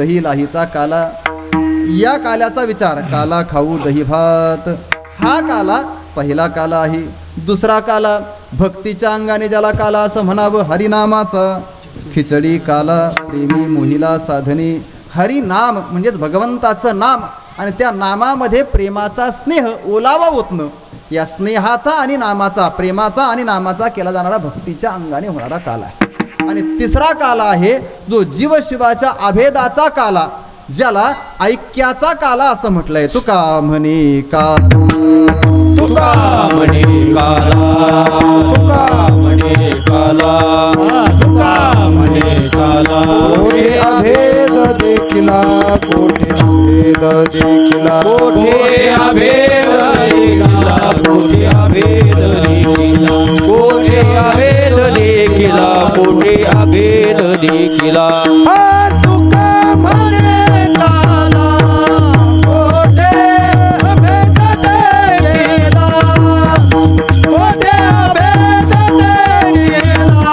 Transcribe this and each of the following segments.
दही लाहीचा काला, या काल्याचा विचार, काला खाऊ दही भात, हा काला पहिला काला आहे. दुसरा काला भक्तीच्या अंगाने ज्याला काला असं म्हणावं, हरिनामाचा. खिचडी काला, प्रेमी मोहिला साधने. हरिनाम म्हणजेच भगवंताचं नाम आणि त्या नामामध्ये प्रेमाचा स्नेह ओलावा ओतणं, या स्नेहाचा आणि नामाचा, प्रेमाचा आणि नामाचा केला जाणारा भक्तीच्या अंगाने होणारा काला आहे. आणि तिसरा काला आहे जो जीवशिवाच्या अभेदाचा काला, ज्याला ऐक्याचा काला असं म्हटलंय. तुका म्हणे काला, तुका म्हणे काला, तुका म्हणे काला, तुका म्हणे काला. कोठे अभेद देखिला, कोठे अभेद देखिला, कोठे अभेद देखिला, कोठे अभेद देखिला, कोठे अभेद देखिला, कोठे अभेद देखिला. तुका म्हणे काला, कोठे अभेद देखिला, कोठे अभेद देखिला,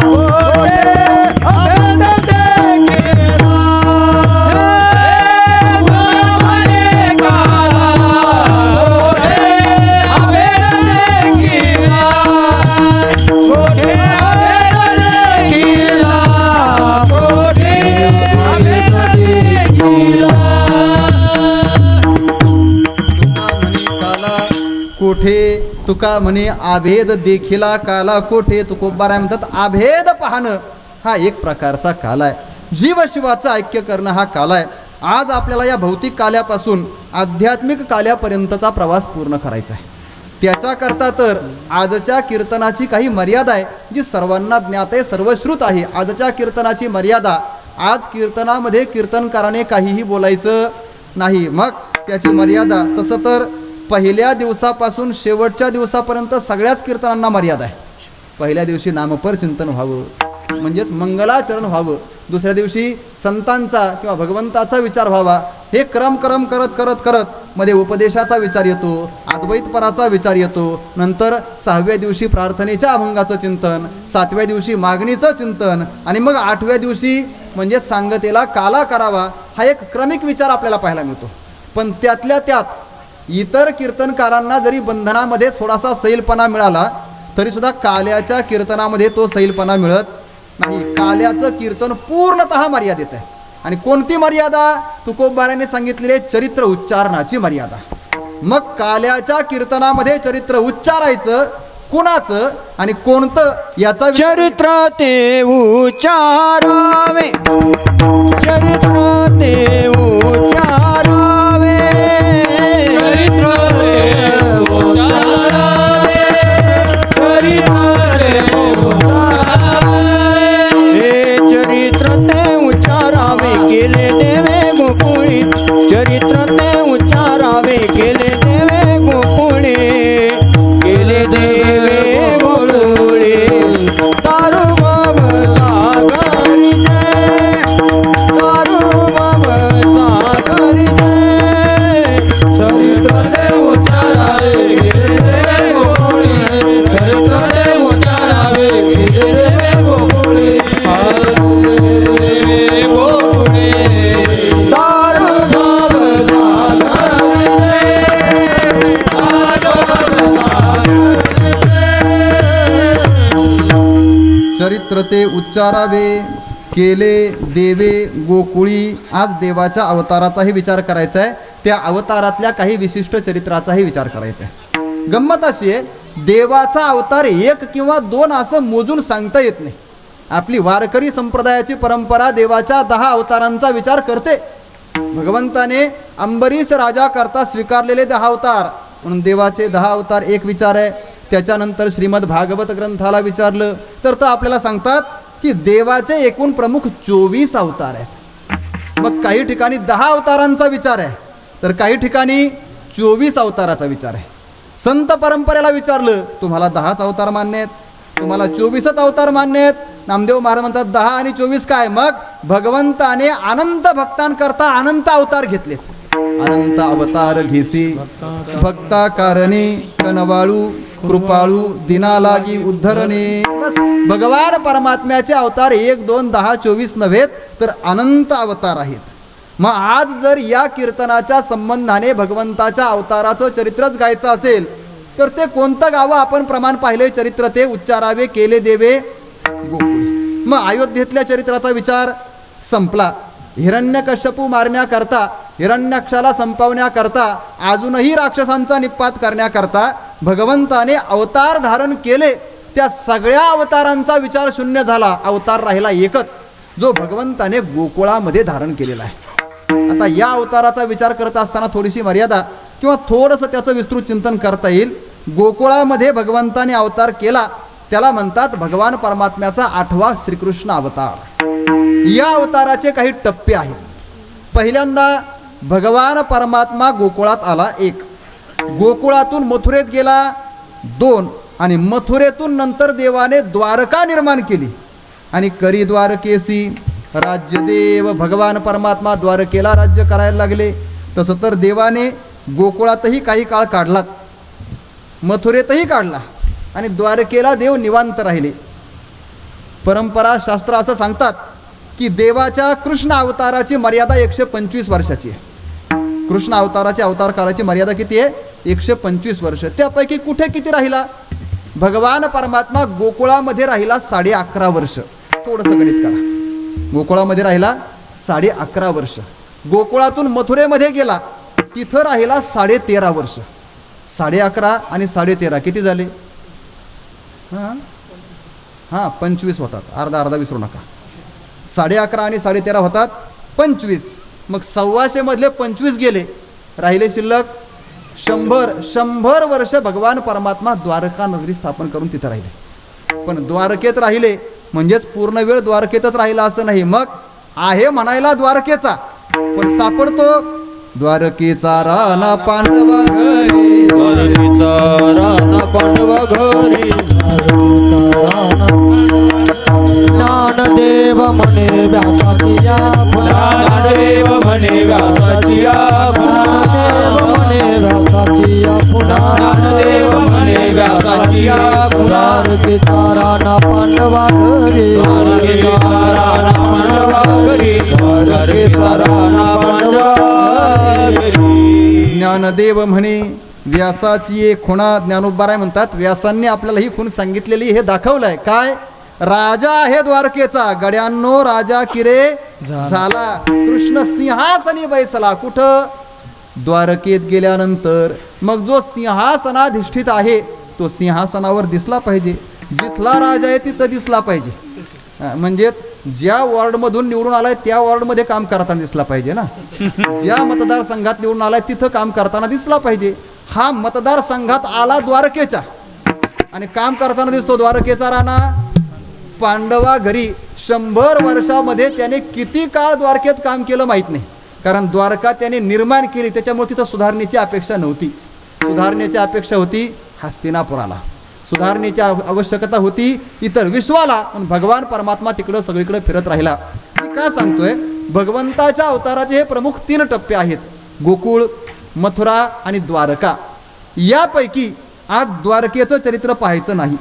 कोठे अभेद देखिला. कोठे तुका म्हणे आभेद देखिला काला, कोठे तुकोबाराय म्हणतात आभेद पाहणं हा एक प्रकारचा काला आहे. जीवशिवाचं ऐक्य करणं हा काला आहे. आज आपल्याला या भौतिक काल्यापासून आध्यात्मिक काल्यापर्यंतचा प्रवास पूर्ण करायचा आहे. त्याच्याकरता तर आजच्या कीर्तनाची काही मर्यादा आहे जी सर्वांना ज्ञात आहे, सर्वश्रुत आहे. आजच्या कीर्तनाची मर्यादा, आज कीर्तनामध्ये कीर्तनकाराने काहीही बोलायचं नाही. मग त्याची मर्यादा, तसं तर पहिल्या दिवसापासून शेवटच्या दिवसापर्यंत सगळ्याच कीर्तनांना मर्यादा आहे. पहिल्या दिवशी नामपर चिंतन व्हावं, म्हणजेच मंगलाचरण व्हावं. दुसऱ्या दिवशी संतांचा किंवा भगवंताचा विचार व्हावा. हे क्रम करत करत करत मध्ये उपदेशाचा विचार येतो, अद्वैतपराचा विचार येतो. नंतर 6व्या दिवशी प्रार्थनेच्या अभंगाचं चिंतन, 7व्या दिवशी मागणीचं चिंतन आणि मग 8व्या दिवशी म्हणजेच सांगतेला काला करावा. हा एक क्रमिक विचार आपल्याला पाहायला मिळतो. पण त्यातल्या त्यात इतर कीर्तनकारांना जरी बंधनामध्ये थोडासा सैलपणा मिळाला तरीसुद्धा काल्याच्या कीर्तनामध्ये तो सैलपणा मिळत नाही. काल्याचं कीर्तन पूर्णतः मर्यादित आहे. आणि कोणती मर्यादा? तुकोबाराने सांगितलेले चरित्र उच्चारणाची मर्यादा. मग काल्याच्या कीर्तनामध्ये चरित्र उच्चारायचं कुणाचं आणि कोणतं याचा चरित्र ते उच्चारावे, चरित्र ते उच्चारावे, चरित्र ते उच्चारावे, चरित्र ते उच्चारावे. हे चरित्र ते उच्चारावे केले देवे गोकुळी, चरित्र ते उच्चारावे केले देवे गोकुळी, केले देवे गोकुळी. तारू बाब सागरी जय, तारू बाब सागरी जय. चरित्र ते उच्चारावे केले देवे गोकुळी, चरित्र ते उच्चारावे केले देवे गोकुळी, गोकुळी. तारू बाब सागरी जय, चरित्र ते उच्चारावे केले देवे गोकुळी. आज देवाच्या अवताराचाही विचार करायचा आहे, त्या अवतारातल्या काही विशिष्ट चरित्राचाही विचार करायचा आहे. गंमत अशी आहे, देवाचा अवतार 1 किंवा 2 असं मोजून सांगता येत नाही. आपली वारकरी संप्रदायाची परंपरा देवाच्या 10 अवतारांचा विचार करते. भगवंताने अंबरीश राजा करता स्वीकारलेले 10 अवतार म्हणून देवाचे 10 अवतार एक विचार आहे. त्याच्यानंतर श्रीमद भागवत ग्रंथाला विचारलं तर आपल्याला सांगतात की देवाचे एकूण प्रमुख 24 अवतार आहेत. मग काही ठिकाणी 10 अवतारांचा विचार आहे तर काही ठिकाणी 24 अवताराचा विचार आहे. संत परंपरेला विचारलं, तुम्हाला 10च अवतार मान्य आहेत, तुम्हाला 24च अवतार मान्य आहेत? नामदेव महाराज म्हणतात 10 आणि 24 काय? मग भगवंताने अनंत भक्तांकरता अनंत अवतार घेतलेत. अनंत अवतार घेसी भक्ता कारणे कनवाळू कृपाळू दिना लागी उद्धरणे. बस भगवान परमात्म्याचे अवतार 1, 2, 10, 24 नव्हेत तर अनंत अवतार आहेत. मग आज जर या कीर्तनाच्या संबंधाने भगवंताच्या अवताराचं चरित्रच गायचं असेल तर ते कोणतं गावं आपण प्रमाण पाहिले चरित्र ते उच्चारावे केले देवे गोकुळी. मग अयोध्येतल्या चरित्राचा विचार संपला. हिरण्यकश्यपू मारण्याकरता हिरण्याक्षाला संपवण्याकरता अजूनही राक्षसांचा निपात करण्याकरता भगवंताने अवतार धारण केले. त्या सगळ्या अवतारांचा विचार शून्य झाला. अवतार राहिला एकच जो भगवंताने गोकुळामध्ये धारण केलेला आहे. आता या अवताराचा विचार करत असताना थोडीशी मर्यादा किंवा थोडंसं त्याचं विस्तृत चिंतन करता येईल. गोकुळामध्ये भगवंताने अवतार केला त्याला म्हणतात भगवान परमात्म्याचा 8वा श्रीकृष्ण अवतार. या अवताराचे काही टप्पे आहेत. पहिल्यांदा भगवान परमात्मा गोकुळात आला 1, गोकुळातून मथुरेत गेला 2 आणि मथुरेतून नंतर देवाने द्वारका निर्माण केली आणि करी द्वारकेसी राज्यदेव. भगवान परमात्मा द्वारकेला राज्य करायला लागले. तसं तर देवाने गोकुळातही काही काळ काढलाच, मथुरेतही काढला आणि द्वारकेला देव निवांत राहिले. परंपरा शास्त्र असं सांगतात की देवाच्या कृष्ण अवताराची मर्यादा 125 वर्षाची आहे. कृष्ण अवताराची अवतार काळाची मर्यादा किती आहे? 125 वर्ष. त्यापैकी कुठे किती राहिला? भगवान परमात्मा गोकुळामध्ये राहिला 11.5 वर्ष. थोडंसं गणित करा. गोकुळामध्ये राहिला 11.5 वर्ष. गोकुळातून मथुरेमध्ये गेला तिथं राहिला 13.5 वर्ष. 11.5 आणि 13.5 किती झाले? हां 25 होतात. अर्धा विसरू नका. 11.5 आणि 13.5 होतात 25. मग 125 मधले 25 गेले, राहिले शिल्लक 100 वर्ष भगवान परमात्मा द्वारका नगरी स्थापन करून तिथं राहिले. पण द्वारकेत राहिले म्हणजेच पूर्ण वेळ द्वारकेतच राहिला असं नाही. मग आहे म्हणायला द्वारकेचा, पण सापडतो द्वारकेचा राणा पांडवा घरी, द्वारकेचा राणा पांडवा घरी, ज्ञानदेव म्हणे व्यासाची या ज्ञानदेव म्हणे व्यासाची या ज्ञानदेव म्हणे व्यासाची या ज्ञानदेव म्हणे व्यासाची या द्वारकेचा राणा पांडवा घरी, द्वारकेचा राणा पांडवा घरी, द्वारकेचा राणा पांडवा घरी. ज्ञानदेव म्हणे व्यासाची एक खुणा. ज्ञानोबाराय म्हणतात व्यासांनी आपल्याला ही खूण सांगितलेली, हे दाखवलंय काय? राजा आहे द्वारकेचा, गड्यांनो राजा किरे झाला, कृष्ण सिंहासनी बैसला. कुठं? द्वारकेत गेल्यानंतर. मग जो सिंहासनाधिष्ठित आहे तो सिंहासनावर दिसला पाहिजे. जिथला राजा आहे तिथं दिसला पाहिजे. म्हणजेच ज्या वॉर्डमधून निवडून आलाय त्या वॉर्डमध्ये काम करताना दिसला पाहिजे ना. ज्या मतदारसंघात निवडून आलाय तिथं काम करताना दिसला पाहिजे. हा मतदारसंघात आला द्वारकेच्या आणि काम करताना दिसतो द्वारकेचा राणा पांडवा घरी. 100 वर्षामध्ये त्याने किती काळ द्वारकेत काम केलं माहीत नाही, कारण द्वारका त्याने निर्माण केली त्याच्यामुळे तिथं सुधारणेची अपेक्षा नव्हती. सुधारणेची अपेक्षा होती हस्तिनापुराला, सुधारणेची आवश्यकता होती इतर विश्वाला. पण भगवान परमात्मा तिकडं सगळीकडे फिरत राहिला. मी काय सांगतोय? भगवंताच्या अवताराचे हे प्रमुख 3 टप्पे आहेत: गोकुळ, मथुरा आणि द्वारका. यापैकी आज द्वारकेचं चरित्र पाहायचं नाही,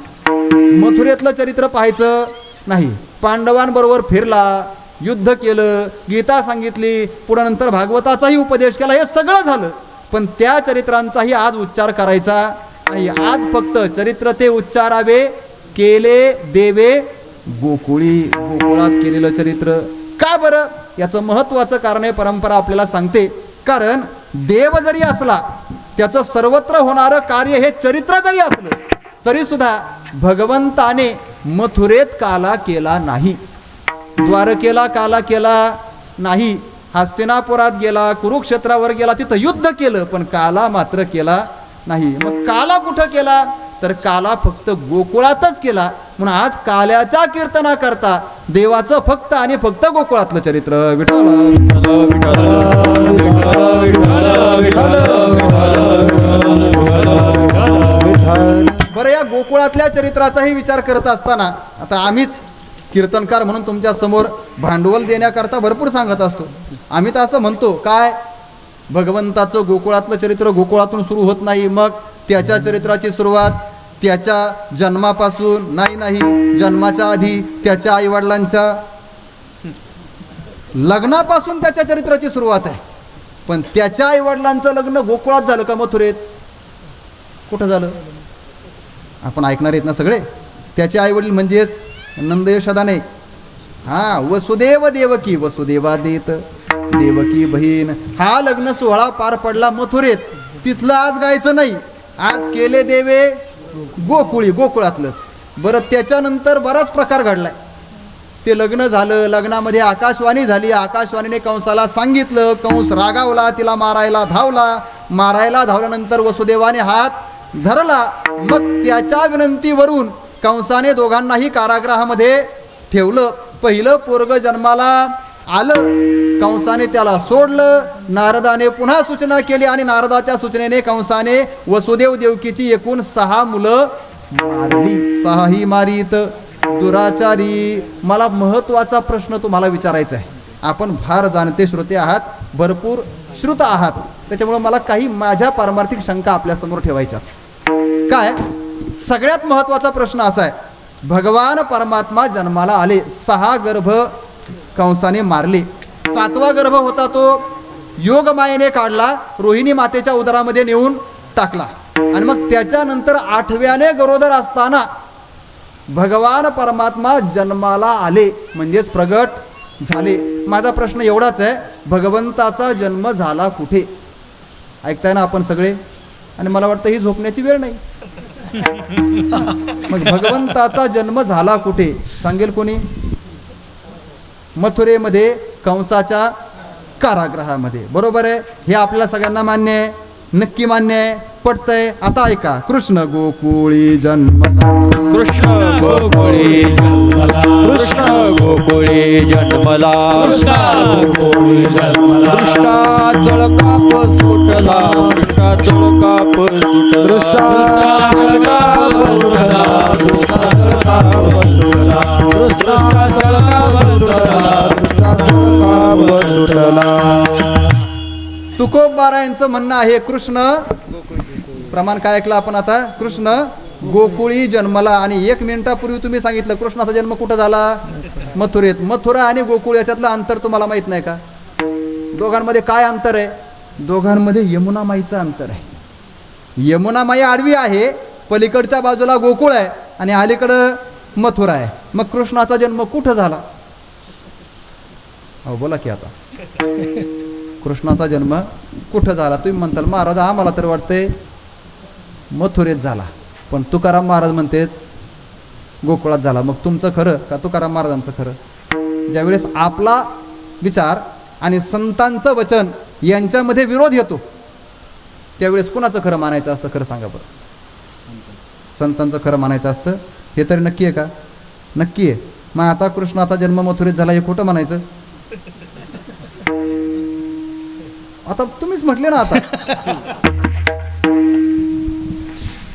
मथुरेतलं चरित्र पाहायचं नाही. पांडवांबरोबर फिरला, युद्ध केलं, गीता सांगितली, पुढे नंतर भागवताचाही उपदेश केला, हे सगळं झालं. पण त्या चरित्रांचाही आज उच्चार करायचा नाही. आज फक्त चरित्र ते उच्चारावे केले देवे गोकुळी. गोकुळात केलेलं चरित्र. का बरं? याचं महत्त्वाचं कारण आहे, परंपरा आपल्याला सांगते. कारण देव जरी असला, त्याचं सर्वत्र होणारं कार्य हे चरित्र जरी असलं तरी सुद्धा भगवंताने मथुरेत काला केला नाही, द्वारकेला काला केला नाही, हस्तिनापुरात गेला, कुरुक्षेत्रावर गेला, तिथं युद्ध केलं, पण काला मात्र केला नाही. मग काला कुठं केला? तर काला फक्त गोकुळातच केला. म्हणून आज काल्याच्या कीर्तना करता देवाचं फक्त आणि फक्त गोकुळातलं चरित्र. विठ्ठल बरं, या गोकुळातल्या चरित्राचाही विचार करत असताना आता आम्हीच कीर्तनकार म्हणून तुमच्या समोर भांडवल देण्याकरता भरपूर सांगत असतो. आम्ही तर असं म्हणतो काय, भगवंताचं गोकुळातलं चरित्र गोकुळातून सुरू होत नाही, मग त्याच्या चरित्राची सुरुवात त्याच्या जन्मापासून नाही जन्माच्या आधी त्याच्या आईवडिलांच्या लग्नापासून त्याच्या चरित्राची सुरुवात आहे. पण त्याच्या आईवडिलांचं लग्न गोकुळात झालं का मथुरेत? कुठं झालं? आपण ऐकणार आहेत ना सगळे. त्याचे आईवडील म्हणजेच नंद यशोदा नाही, वसुदेव देवकी, वसुदेवा देत देवकी बहीण. हा लग्न सोहळा पार पडला मथुरेत. तिथलं आज गायचं नाही, आज केले देवे गोकुळी, गोकुळातलंच. बरं, त्याच्यानंतर बराच प्रकार घडलाय. ते लग्न झालं, लग्नामध्ये आकाशवाणी झाली, आकाशवाणीने कंसाला सांगितलं, कंस रागावला, तिला मारायला धावला. मारायला धावल्यानंतर वसुदेवाने हात धरला. मग त्याच्या विनंतीवरून कंसाने दोघांनाही कारागृहामध्ये ठेवलं. पहिलं पोरग जन्माला आलं, कंसाने त्याला सोडलं. नारदाने पुन्हा सूचना केली आणि नारदाच्या सूचनेने कंसाने वसुदेव देवकीची एकूण 6 मुलं मारली. 6ही मारीत दुराचारी. मला महत्वाचा प्रश्न तुम्हाला विचारायचा आहे. आपण फार जाणते श्रोते आहात, भरपूर श्रुत आहात, त्याच्यामुळे मला काही माझ्या पारमार्थिक शंका आपल्यासमोर ठेवायच्यात. काय? सगळ्यात महत्वाचा प्रश्न असा आहे, भगवान परमात्मा जन्माला आले, 6 गर्भ कंसाने मारले. 7वा गर्भ होता तो योगमायेने काढला, रोहिणी मातेच्या उदरामध्ये नेऊन टाकला. आणि मग त्याच्यानंतर 8व्याने गरोदर असताना भगवान परमात्मा जन्माला आले, म्हणजेच प्रगट झाले. माझा प्रश्न एवढाच आहे, भगवंताचा जन्म झाला कुठे? ऐकताय ना आपण सगळे? आणि मला वाटतं ही झोपण्याची वेळ नाही. मग भगवंताचा जन्म झाला कुठे सांगेल कोणी? मथुरेमध्ये, कंसाच्या कारागृहामध्ये. बरोबर आहे, हे आपल्याला सगळ्यांना मान्य आहे, नक्की मान्य आहे, पटतंय. आता ऐका, कृष्ण गोकुळी जन्मला, कृष्ण गोकुळी जन्मला, कृष्ण गोकुळी जन्मला, कृष्ण गोकुळी जन्मला. कृष्णाचळ काप सुटला, कृष्णाचळ काप सुटला, कृष्णाचळ काप सुटला, कृष्णाचळ काप सुटला, कृष्णाचळ काप सुटला, कृष्णाचळ काप सुटला. तुकोबारा यांचं म्हणणं आहे, कृष्ण प्रमाण काय ऐकलं आपण आता? कृष्ण गोकुळी जन्मला. आणि 1 मिनिटापूर्वी तुम्ही सांगितलं कृष्णाचा जन्म कुठं झाला? मथुरेत. मथुरा आणि गोकुळ याच्यातलं अंतर तुम्हाला माहित नाही का? दोघांमध्ये काय अंतर आहे? दोघांमध्ये यमुना माईचं अंतर आहे. यमुना माई आडवी आहे, पलीकडच्या बाजूला गोकुळ आहे आणि अलीकडं मथुरा आहे. मग कृष्णाचा जन्म कुठं झाला? हो बोला की आता. कृष्णाचा जन्म कुठं झाला? तुम्ही म्हणताल महाराज आम्हाला तर वाटतंय मथुरेत झाला, पण तुकाराम महाराज म्हणतात गोकुळात झाला. मग तुमचं खरं का तुकाराम महाराजांचं खरं? ज्यावेळेस आपला विचार आणि संतांचं वचन यांच्यामध्ये विरोध येतो त्यावेळेस कुणाचं खरं मानायचं असतं? खरं सांगा बरं. संतांचं खरं मानायचं असतं, हे तरी नक्की आहे का? नक्की आहे. मग आता कृष्णाचा जन्म मथुरेत झाला हे खोटं म्हणायचं? आता तुम्हीच म्हटले ना. आता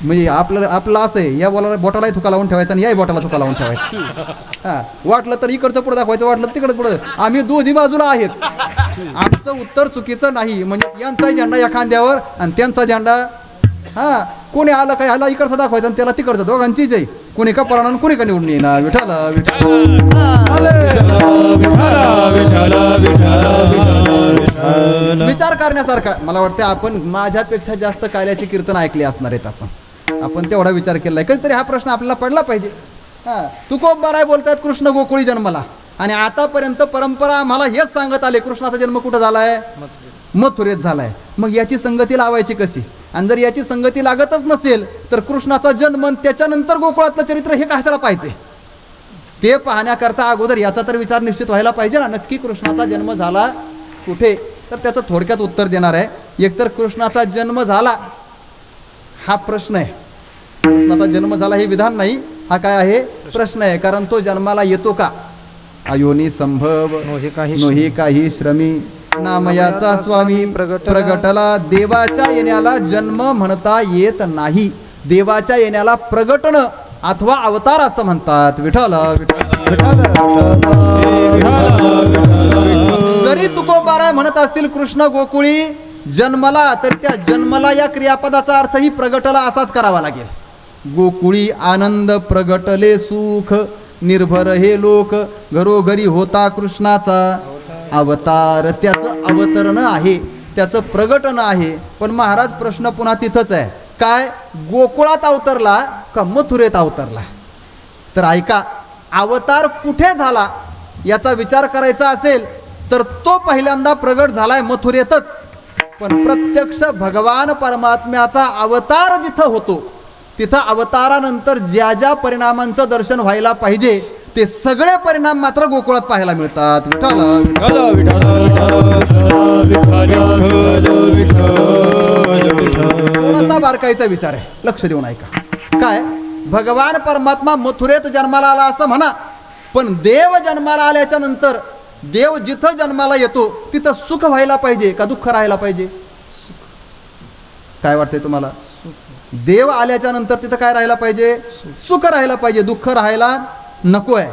म्हणजे आपलं असं आहे, या बोटालाही थुका लावून ठेवायचा आणि याही बोटाला थुका लावून ठेवायचा. वाटलं तर इकडचं पुढे दाखवायचं, वाटलं तिकडं पुढे. आम्ही दोन्ही बाजूला आहेत, आमचं उत्तर चुकीचं नाही. म्हणजे यांचाही झेंडा या खांद्यावर आणि त्यांचा झेंडा कोणी आलं काय आला इकडचं दाखवायचं आणि त्याला तिकडचं, दोघांची जय. कोणी का पराणा कोणी का निवडून येणार. विठाल विचार करण्यासारखा. मला वाटतं आपण माझ्यापेक्षा जास्त कार्याची कीर्तन ऐकली असणार आहेत. आपण तेवढा विचार केलाय. कधीतरी हा प्रश्न आपल्याला पडला पाहिजे. तुकोबाराय बोलतात कृष्ण गोकुळी जन्मला, आणि आतापर्यंत परंपरा आम्हाला हेच सांगत आले कृष्णाचा जन्म कुठं झालाय? मथुरेत झालाय. मग याची संगती लावायची कशी? आणि जर याची संगती लागतच नसेल तर कृष्णाचा जन्म त्याच्यानंतर गोकुळातलं चरित्र हे कशाला पाहिजे? ते पाहण्याकरता अगोदर याचा तर विचार निश्चित व्हायला पाहिजे ना. नक्की कृष्णाचा जन्म झाला कुठे? तर त्याचं थोडक्यात उत्तर देणार आहे. एकतर कृष्णाचा जन्म झाला हा प्रश्न आहे, कृष्णाचा जन्म झाला हे विधान नाही, हा काय आहे? प्रश्न आहे. कारण तो जन्माला येतो का? अयोनी संभव नोही काही श्रमी नामयाचा स्वामी प्रगटला. देवाच्या येण्याला जन्म म्हणता येत नाही, देवाच्या येण्याला प्रगटणं अथवा अवतार असं म्हणतात. विठ्ठल जरी तुकोबाराय म्हणत असतील कृष्ण गोकुळी जन्मला, तर त्या जन्मला या क्रियापदाचा अर्थ ही प्रगटला असाच करावा लागेल. गोकुळी आनंद प्रगटले सुख, निर्भर हे लोक घरोघरी होता कृष्णाचा अवतार. त्याचं अवतरण आहे, त्याचं प्रगटन आहे. पण महाराज प्रश्न पुन्हा तिथंच आहे, काय गोकुळात अवतरला का मथुरेत अवतरला? तर ऐका, अवतार कुठे झाला याचा विचार करायचा असेल तर तो पहिल्यांदा प्रगट झालाय मथुरेतच. पण प्रत्यक्ष भगवान परमात्म्याचा अवतार जिथं होतो तिथं अवतारानंतर ज्या ज्या परिणामांचं दर्शन व्हायला पाहिजे ते सगळे परिणाम मात्र गोकुळात पाहायला मिळतात. थोडासा बारकाईचा विचार आहे, लक्ष देऊन ऐका. काय भगवान परमात्मा मथुरेत जन्माला आला असं म्हणा, पण देव जन्माला आल्याच्या नंतर देव जिथं जन्माला येतो तिथं सुख व्हायला पाहिजे का दुःख राहायला पाहिजे? काय वाटतंय तुम्हाला? देव आल्याच्या नंतर तिथं काय राहायला पाहिजे? सुख राहायला पाहिजे, दुःख राहायला नको आहे.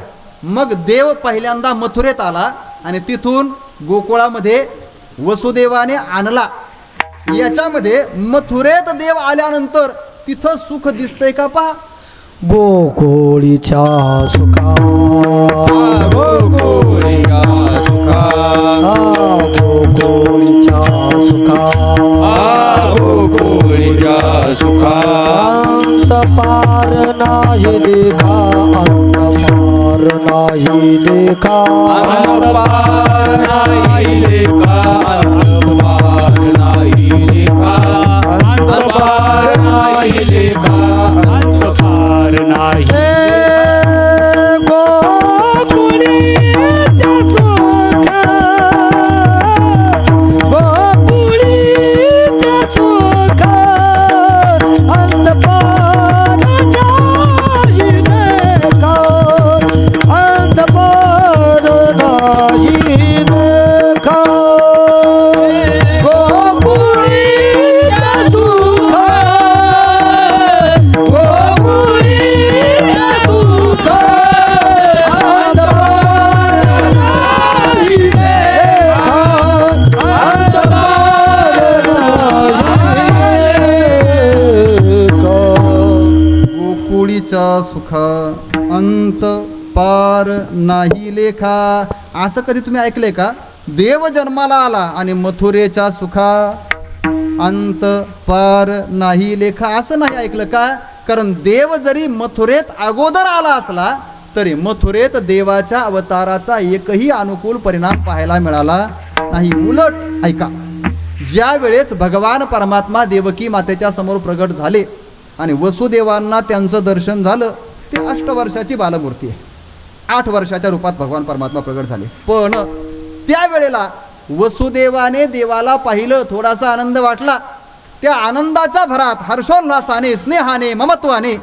मग देव पहिल्यांदा मथुरेत आला आणि तिथून गोकुळामध्ये वसुदेवाने आणला. याच्यामध्ये मथुरेत देव आल्यानंतर तिथं सुख दिसतंय का पहा. गोकुळीच्या सुखा, गोकुळीच्या सुखा, गोकुळीच्या सुखा, गोकुळीच्या सुखा. अंत पार नाही देखा, अंत पार नाही देखा, अंत पार नाही देखा, अंत पार नाही देखा, अंत पार नाही देखा, अंत पार नाही. गोकुळीच्या सुखा, गोकुळीच्या सुखा, अंत पार नाही देखा, अंत पार नाही देखा. गोकुळीच्या सुखा, गोकुळीच्या सुखा, अंत पार नाही देखा, अंत पार नाही देखा. गोकुळीचा सुख अंत पार नाही लेखा. असं कधी तुम्ही ऐकले का? देव जन्माला आला आणि मथुरेच्या सुखा अंत पार नाही लेखा, असं नाही ऐकलं का? कारण देव जरी मथुरेत अगोदर आला असला तरी मथुरेत देवाच्या अवताराचा एकही अनुकूल परिणाम पाहायला मिळाला नाही. उलट ऐका, ज्या वेळेस भगवान परमात्मा देवकी मातेच्या समोर प्रगट झाले आणि वसुदेवांना त्यांचं दर्शन झालं, ते 8 वर्षाची बालमूर्ती आहे. 8 वर्षाच्या रूपात भगवान परमात्मा प्रगट झाले. पण त्यावेळेला वसुदेवाने देवाला पाहिलं, थोडासा आनंद वाटला. त्या आनंदाच्या भरात हर्षोल्हासाने, स्नेहाने, ममत्वाने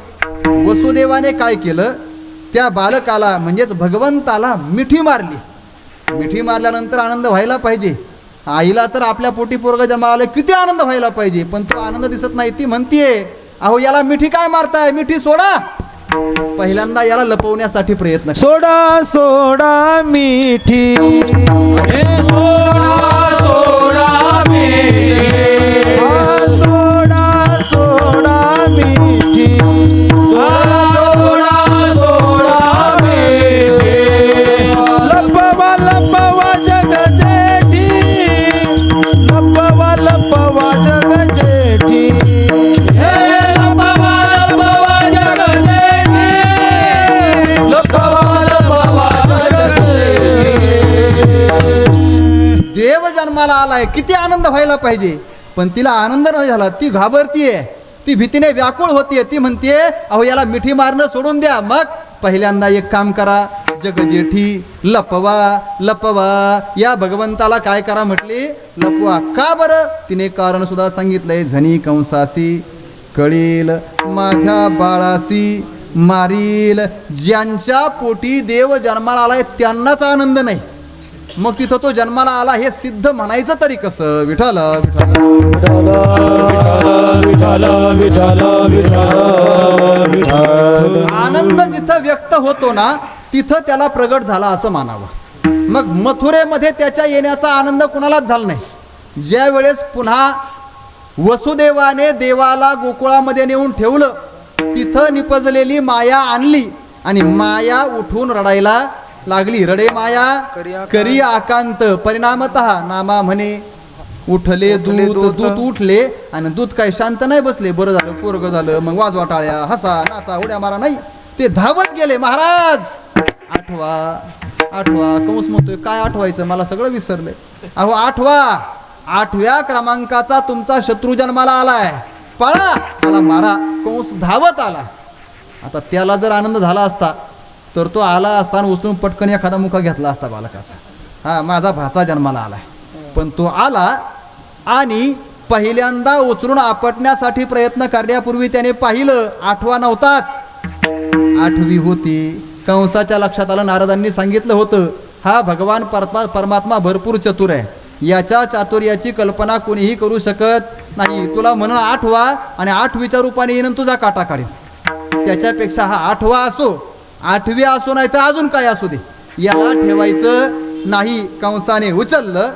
वसुदेवाने काय केलं? त्या बालकाला म्हणजेच भगवंताला मिठी मारली. मिठी मारल्यानंतर आनंद व्हायला पाहिजे. आईला तर आपल्या पोटी पोरग जन्माला आलं किती आनंद व्हायला पाहिजे, पण तो आनंद दिसत नाही. ती म्हणतीये, अहो याला मिठी काय मारताय, मिठी सोडा. पहिल्यांदा याला लपवण्यासाठी प्रयत्न. सोडा सोडा मिठी, सोडा सोडा मिठी, सोडा सोडा मिठी, सोडा सोडा मिठी. लपवा लपवा जग जेठी, लपवा लपवा जग जेठी, लपवा लपवा जग जेठी, लपवा लपवा जग जेठी. देव जन्माला आलाय, किती आनंद व्हायला पाहिजे, पण तिला आनंद नाही झाला. ती घाबरतीये, ती भीतीने व्याकुळ होतीये. ती म्हणतीये, अहो याला मिठी मारणं सोडून द्या. मग पहिल्यांदा एक काम करा, जगजेठी लपवा लपवा. या भगवंताला काय करा म्हटली? लपवा. का बरं? तिने कारण सुद्धा सांगितलंय. झनी कंसासी कळील माझ्या बाळासी मारील. ज्यांच्या पोटी देव जन्माला आलाय त्यांनाच आनंद नाही, मग तिथं तो जन्माला आला हे सिद्ध म्हणायचं तरी कसं? विठ्ठल विठ्ठल विठ्ठल विठ्ठल विठ्ठल. आनंद जिथं व्यक्त होतो ना तिथं त्याला प्रगट झाला असं मानावं. मग मथुरेमध्ये त्याच्या येण्याचा आनंद कुणालाच झाला नाही. ज्या वेळेस पुन्हा वसुदेवाने देवाला गोकुळामध्ये नेऊन ठेवलं तिथं निपजलेली माया आणली आणि माया उठून रडायला लागली. रडे माया करी आकांत परिणामतः नामा म्हणे उठले दूत उठले आणि दूत काय शांत नाही बसले. बरं झालं पोरग झालं मग वाजवा टाळ्या हसा नाचा उड्या मारा नाही, ते धावत गेले. महाराज आठवा कंस म्हणतोय काय आठवायचं, मला सगळं विसरलंय. अहो आठव्या क्रमांकाचा तुमचा शत्रू जन्माला आलाय, पळा त्याला मारा. कंस धावत आला. आता त्याला जर आनंद झाला असता तर तो आला असता आणि उचलून पटकन एखादा मुखा घेतला असता बालकाचा. हा माझा भाचा जन्माला आलाय. पण तो आला आणि पहिल्यांदा उचलून आपटण्यासाठी प्रयत्न करण्यापूर्वी त्याने पाहिलं आठवा नव्हताच, 8वी होती. कंसाच्या लक्षात आलं, नारदांनी सांगितलं होतं हा भगवान परमात्मा भरपूर चतुर आहे, याच्या चातुर्याची कल्पना कोणीही करू शकत नाही. तुला म्हणून 8वा आणि 8वीच्या रूपाने येणं तुझा काटा काढेल. त्याच्यापेक्षा हा 8वा असो 8वी असो नाही तर अजून काय असू दे, याला ठेवायचं नाही. कंसाने उचललं,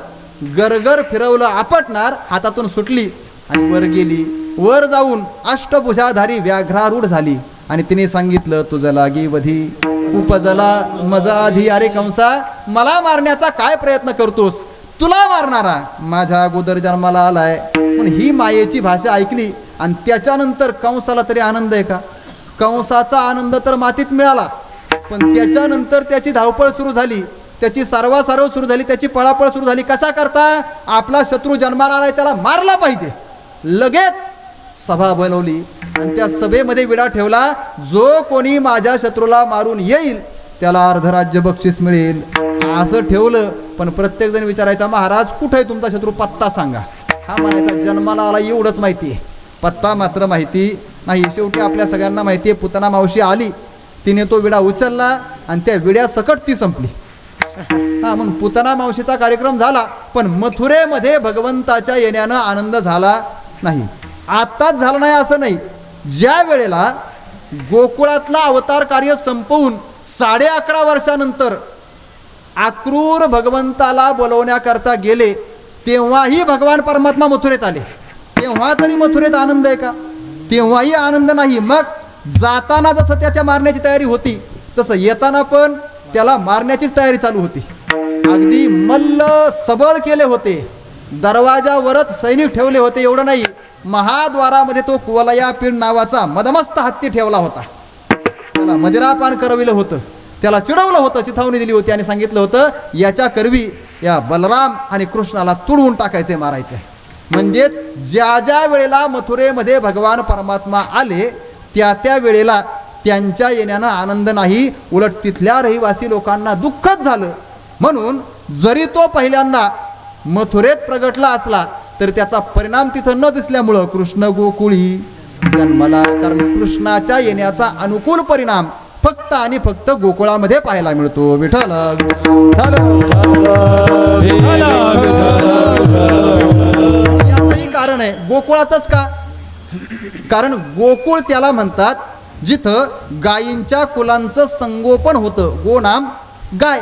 गरगर फिरवलं, आपटणार हातातून सुटली आणि वर गेली. वर जाऊन अष्टभुजाधारी व्याघ्रारूढ झाली आणि तिने सांगितलं तुझं लागी वधी उपजला मजा आधी. अरे कंसा मला मारण्याचा काय प्रयत्न करतोस, तुला मारणारा माझ्या अगोदर जन्माला आलाय. पण ही मायेची भाषा ऐकली आणि त्याच्यानंतर कंसाला तरी आनंद आहे का? कंसाचा आनंद तर मातीत मिळाला, पण त्याच्यानंतर त्याची धावपळ सुरू झाली, त्याची सारवासारव सुरू झाली, त्याची पळापळ सुरू झाली. कसा करता? आपला शत्रू जन्माला आलाय त्याला मारला पाहिजे. लगेच सभा बनवली आणि त्या सभेमध्ये विडा ठेवला, जो कोणी माझ्या शत्रूला मारून येईल त्याला अर्धराज्य बक्षीस मिळेल असं ठेवलं. पण प्रत्येक जण विचारायचा महाराज कुठे आहे तुमचा शत्रू, पत्ता सांगा. हा म्हणायचा जन्माला आला एवढंच माहिती आहे, पत्ता मात्र माहिती नाही. शेवटी आपल्या सगळ्यांना माहिती आहे पुतना मावशी आली, तिने तो विडा उचलला आणि त्या विड्यासकट ती संपली. हा मग पुतना मावशीचा कार्यक्रम झाला, पण मथुरेमध्ये भगवंताच्या येण्यानं आनंद झाला नाही. आत्ताच झालं नाही असं नाही. ज्या वेळेला गोकुळातला अवतार कार्य संपवून 11.5 वर्षानंतर आक्रूर भगवंताला बोलवण्याकरता गेले, तेव्हाही भगवान परमात्मा मथुरेत आले. तेव्हा तरी मथुरेत आनंद आहे का? तेव्हाही आनंद नाही. मग जाताना जसं त्याच्या मारण्याची तयारी होती तसं येताना पण त्याला मारण्याचीच तयारी चालू होती. अगदी मल्ल सबळ केले होते, दरवाजावरच सैनिक ठेवले होते. एवढं नाही, महाद्वारामध्ये तो कुवलयापीड नावाचा मदमस्त हत्ती ठेवला होता. त्याला मदिरापान करविलं होतं, त्याला चिडवलं होतं, चिथावणी दिली होती आणि सांगितलं होतं याच्या करवी या बलराम आणि कृष्णाला तुडवून टाकायचे, मारायचे. म्हणजेच ज्या ज्या वेळेला मथुरेमध्ये भगवान परमात्मा आले त्या वेळेला त्यांच्या येण्यानं आनंद नाही, उलट तिथल्या रहिवासी लोकांना दुःखच झालं. म्हणून जरी तो पहिल्यांदा मथुरेत प्रगटला असला तर त्याचा परिणाम तिथं न दिसल्यामुळं कृष्ण गोकुळी जन्मला. कारण कृष्णाच्या येण्याचा अनुकूल परिणाम फक्त आणि फक्त गोकुळामध्ये पाहायला मिळतो. विठ्ठल याचंही कारण आहे गोकुळातच का? कारण गोकुळ त्याला म्हणतात जिथं गायींच्या कुलांचं संगोपन होतं. गो नाम गाय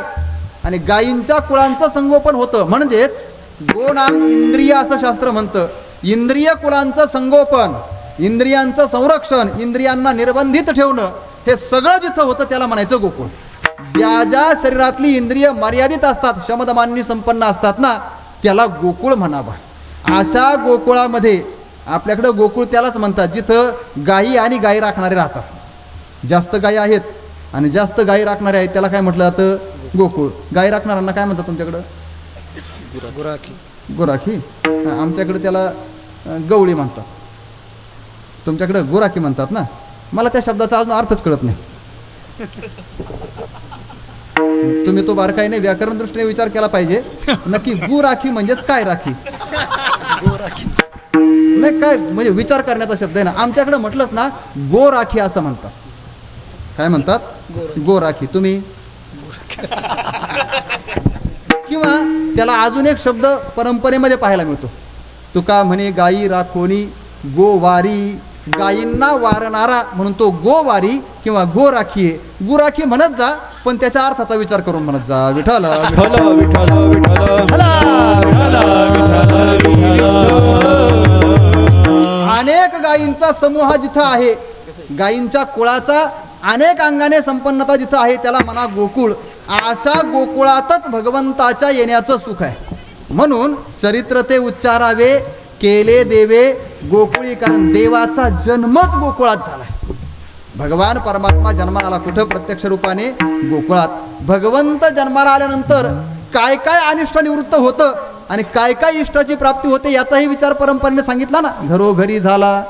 आणि गायींच्या कुळांचं संगोपन होतं. म्हणजेच गो नाम इंद्रिय असं शास्त्र म्हणतं. इंद्रिय कुलांचं संगोपन, इंद्रियांचं संरक्षण, इंद्रियांना निर्बंधित ठेवणं, हे सगळं जिथं होतं त्याला म्हणायचं गोकुळ. ज्या ज्या शरीरातली इंद्रिय मर्यादित असतात, शमदमानी संपन्न असतात ना, त्याला गोकुळ म्हणावा. अशा गोकुळामध्ये आपल्याकडं गोकुळ त्यालाच म्हणतात जिथं गायी आणि गायी राखणारे राहतात. जास्त गायी आहेत आणि जास्त गायी राखणारे आहेत त्याला काय म्हटलं जातं? गोकुळ. गायी राखणाऱ्यांना काय म्हणतात तुमच्याकडं? गुराखी. आमच्याकडे त्याला गवळी म्हणतात, तुमच्याकडे गुराखी म्हणतात ना. मला त्या शब्दाचा अजून अर्थच कळत नाही. तुम्ही तो बारकाईने व्याकरण दृष्टीने विचार केला पाहिजे. नक्की गुराखी म्हणजेच काय राखी? नाही काय म्हणजे विचार करण्याचा शब्द आहे ना. आमच्याकडे म्हटलंच ना गो राखी असं म्हणतात. काय म्हणतात? गो राखी. तुम्ही किंवा त्याला अजून एक शब्द परंपरेमध्ये पाहायला मिळतो. तुका म्हणे गायी राखोनी गोवारी, गायींना वारणारा म्हणून तो गोवारी किंवा गो राखी आहे. गुराखी म्हणत जा पण त्याच्या अर्थाचा विचार करून म्हणत जा. विठ्ठल अनेक गायींचा समूह जिथं आहे गायींच्या कुळाचा अनेक अंगाने संपन्नता जिथं आहे त्याला म्हणा गोकुळ. अशा गोकुळातच भगवंताच्या येण्याचं सुख आहे. म्हणून चरित्र ते उच्चारावे केले देवे गोकुळी, कारण देवाचा जन्मच गोकुळात झालाय. भगवान परमात्मा जन्माला आला कुठं? प्रत्यक्ष रूपाने गोकुळात. भगवंत जन्माला आल्यानंतर काय काय अनिष्ट निवृत्त होतं आणि काय काय इष्टाची प्राप्ती होते याचाही विचार परंपरेने सांगितला ना. घरोघरी झाला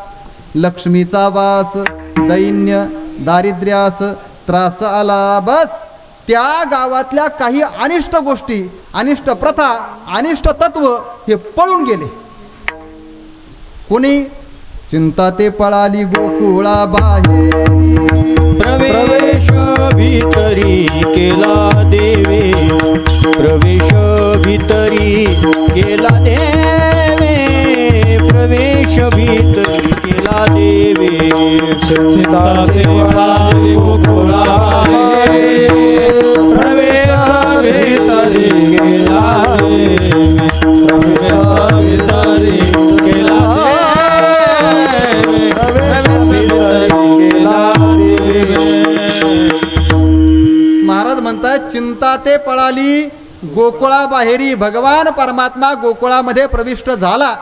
लक्ष्मीचा वास, दैन्य दारिद्र्यास त्रास आला. बस त्या गावातल्या काही अनिष्ट गोष्टी, अनिष्ट प्रथा, अनिष्ट तत्व हे पळून गेले. कोणी? चिंता ते पळाली गोकुळा बाहेरी, प्रवेश भीतरी केला देवे, प्रवेश भीतरी केला देवे, प्रवेश भीतरी केला देवे. चिंता ते पळाली गोकुळा प्रवेश भीतरी केला देवे, प्रवेश भीतरी केला महाराज म्हणतात चिंता ते पळाली गोकुळा बाहेरी. भगवान परमात्मा गोकुळामध्ये प्रविष्ट झाला,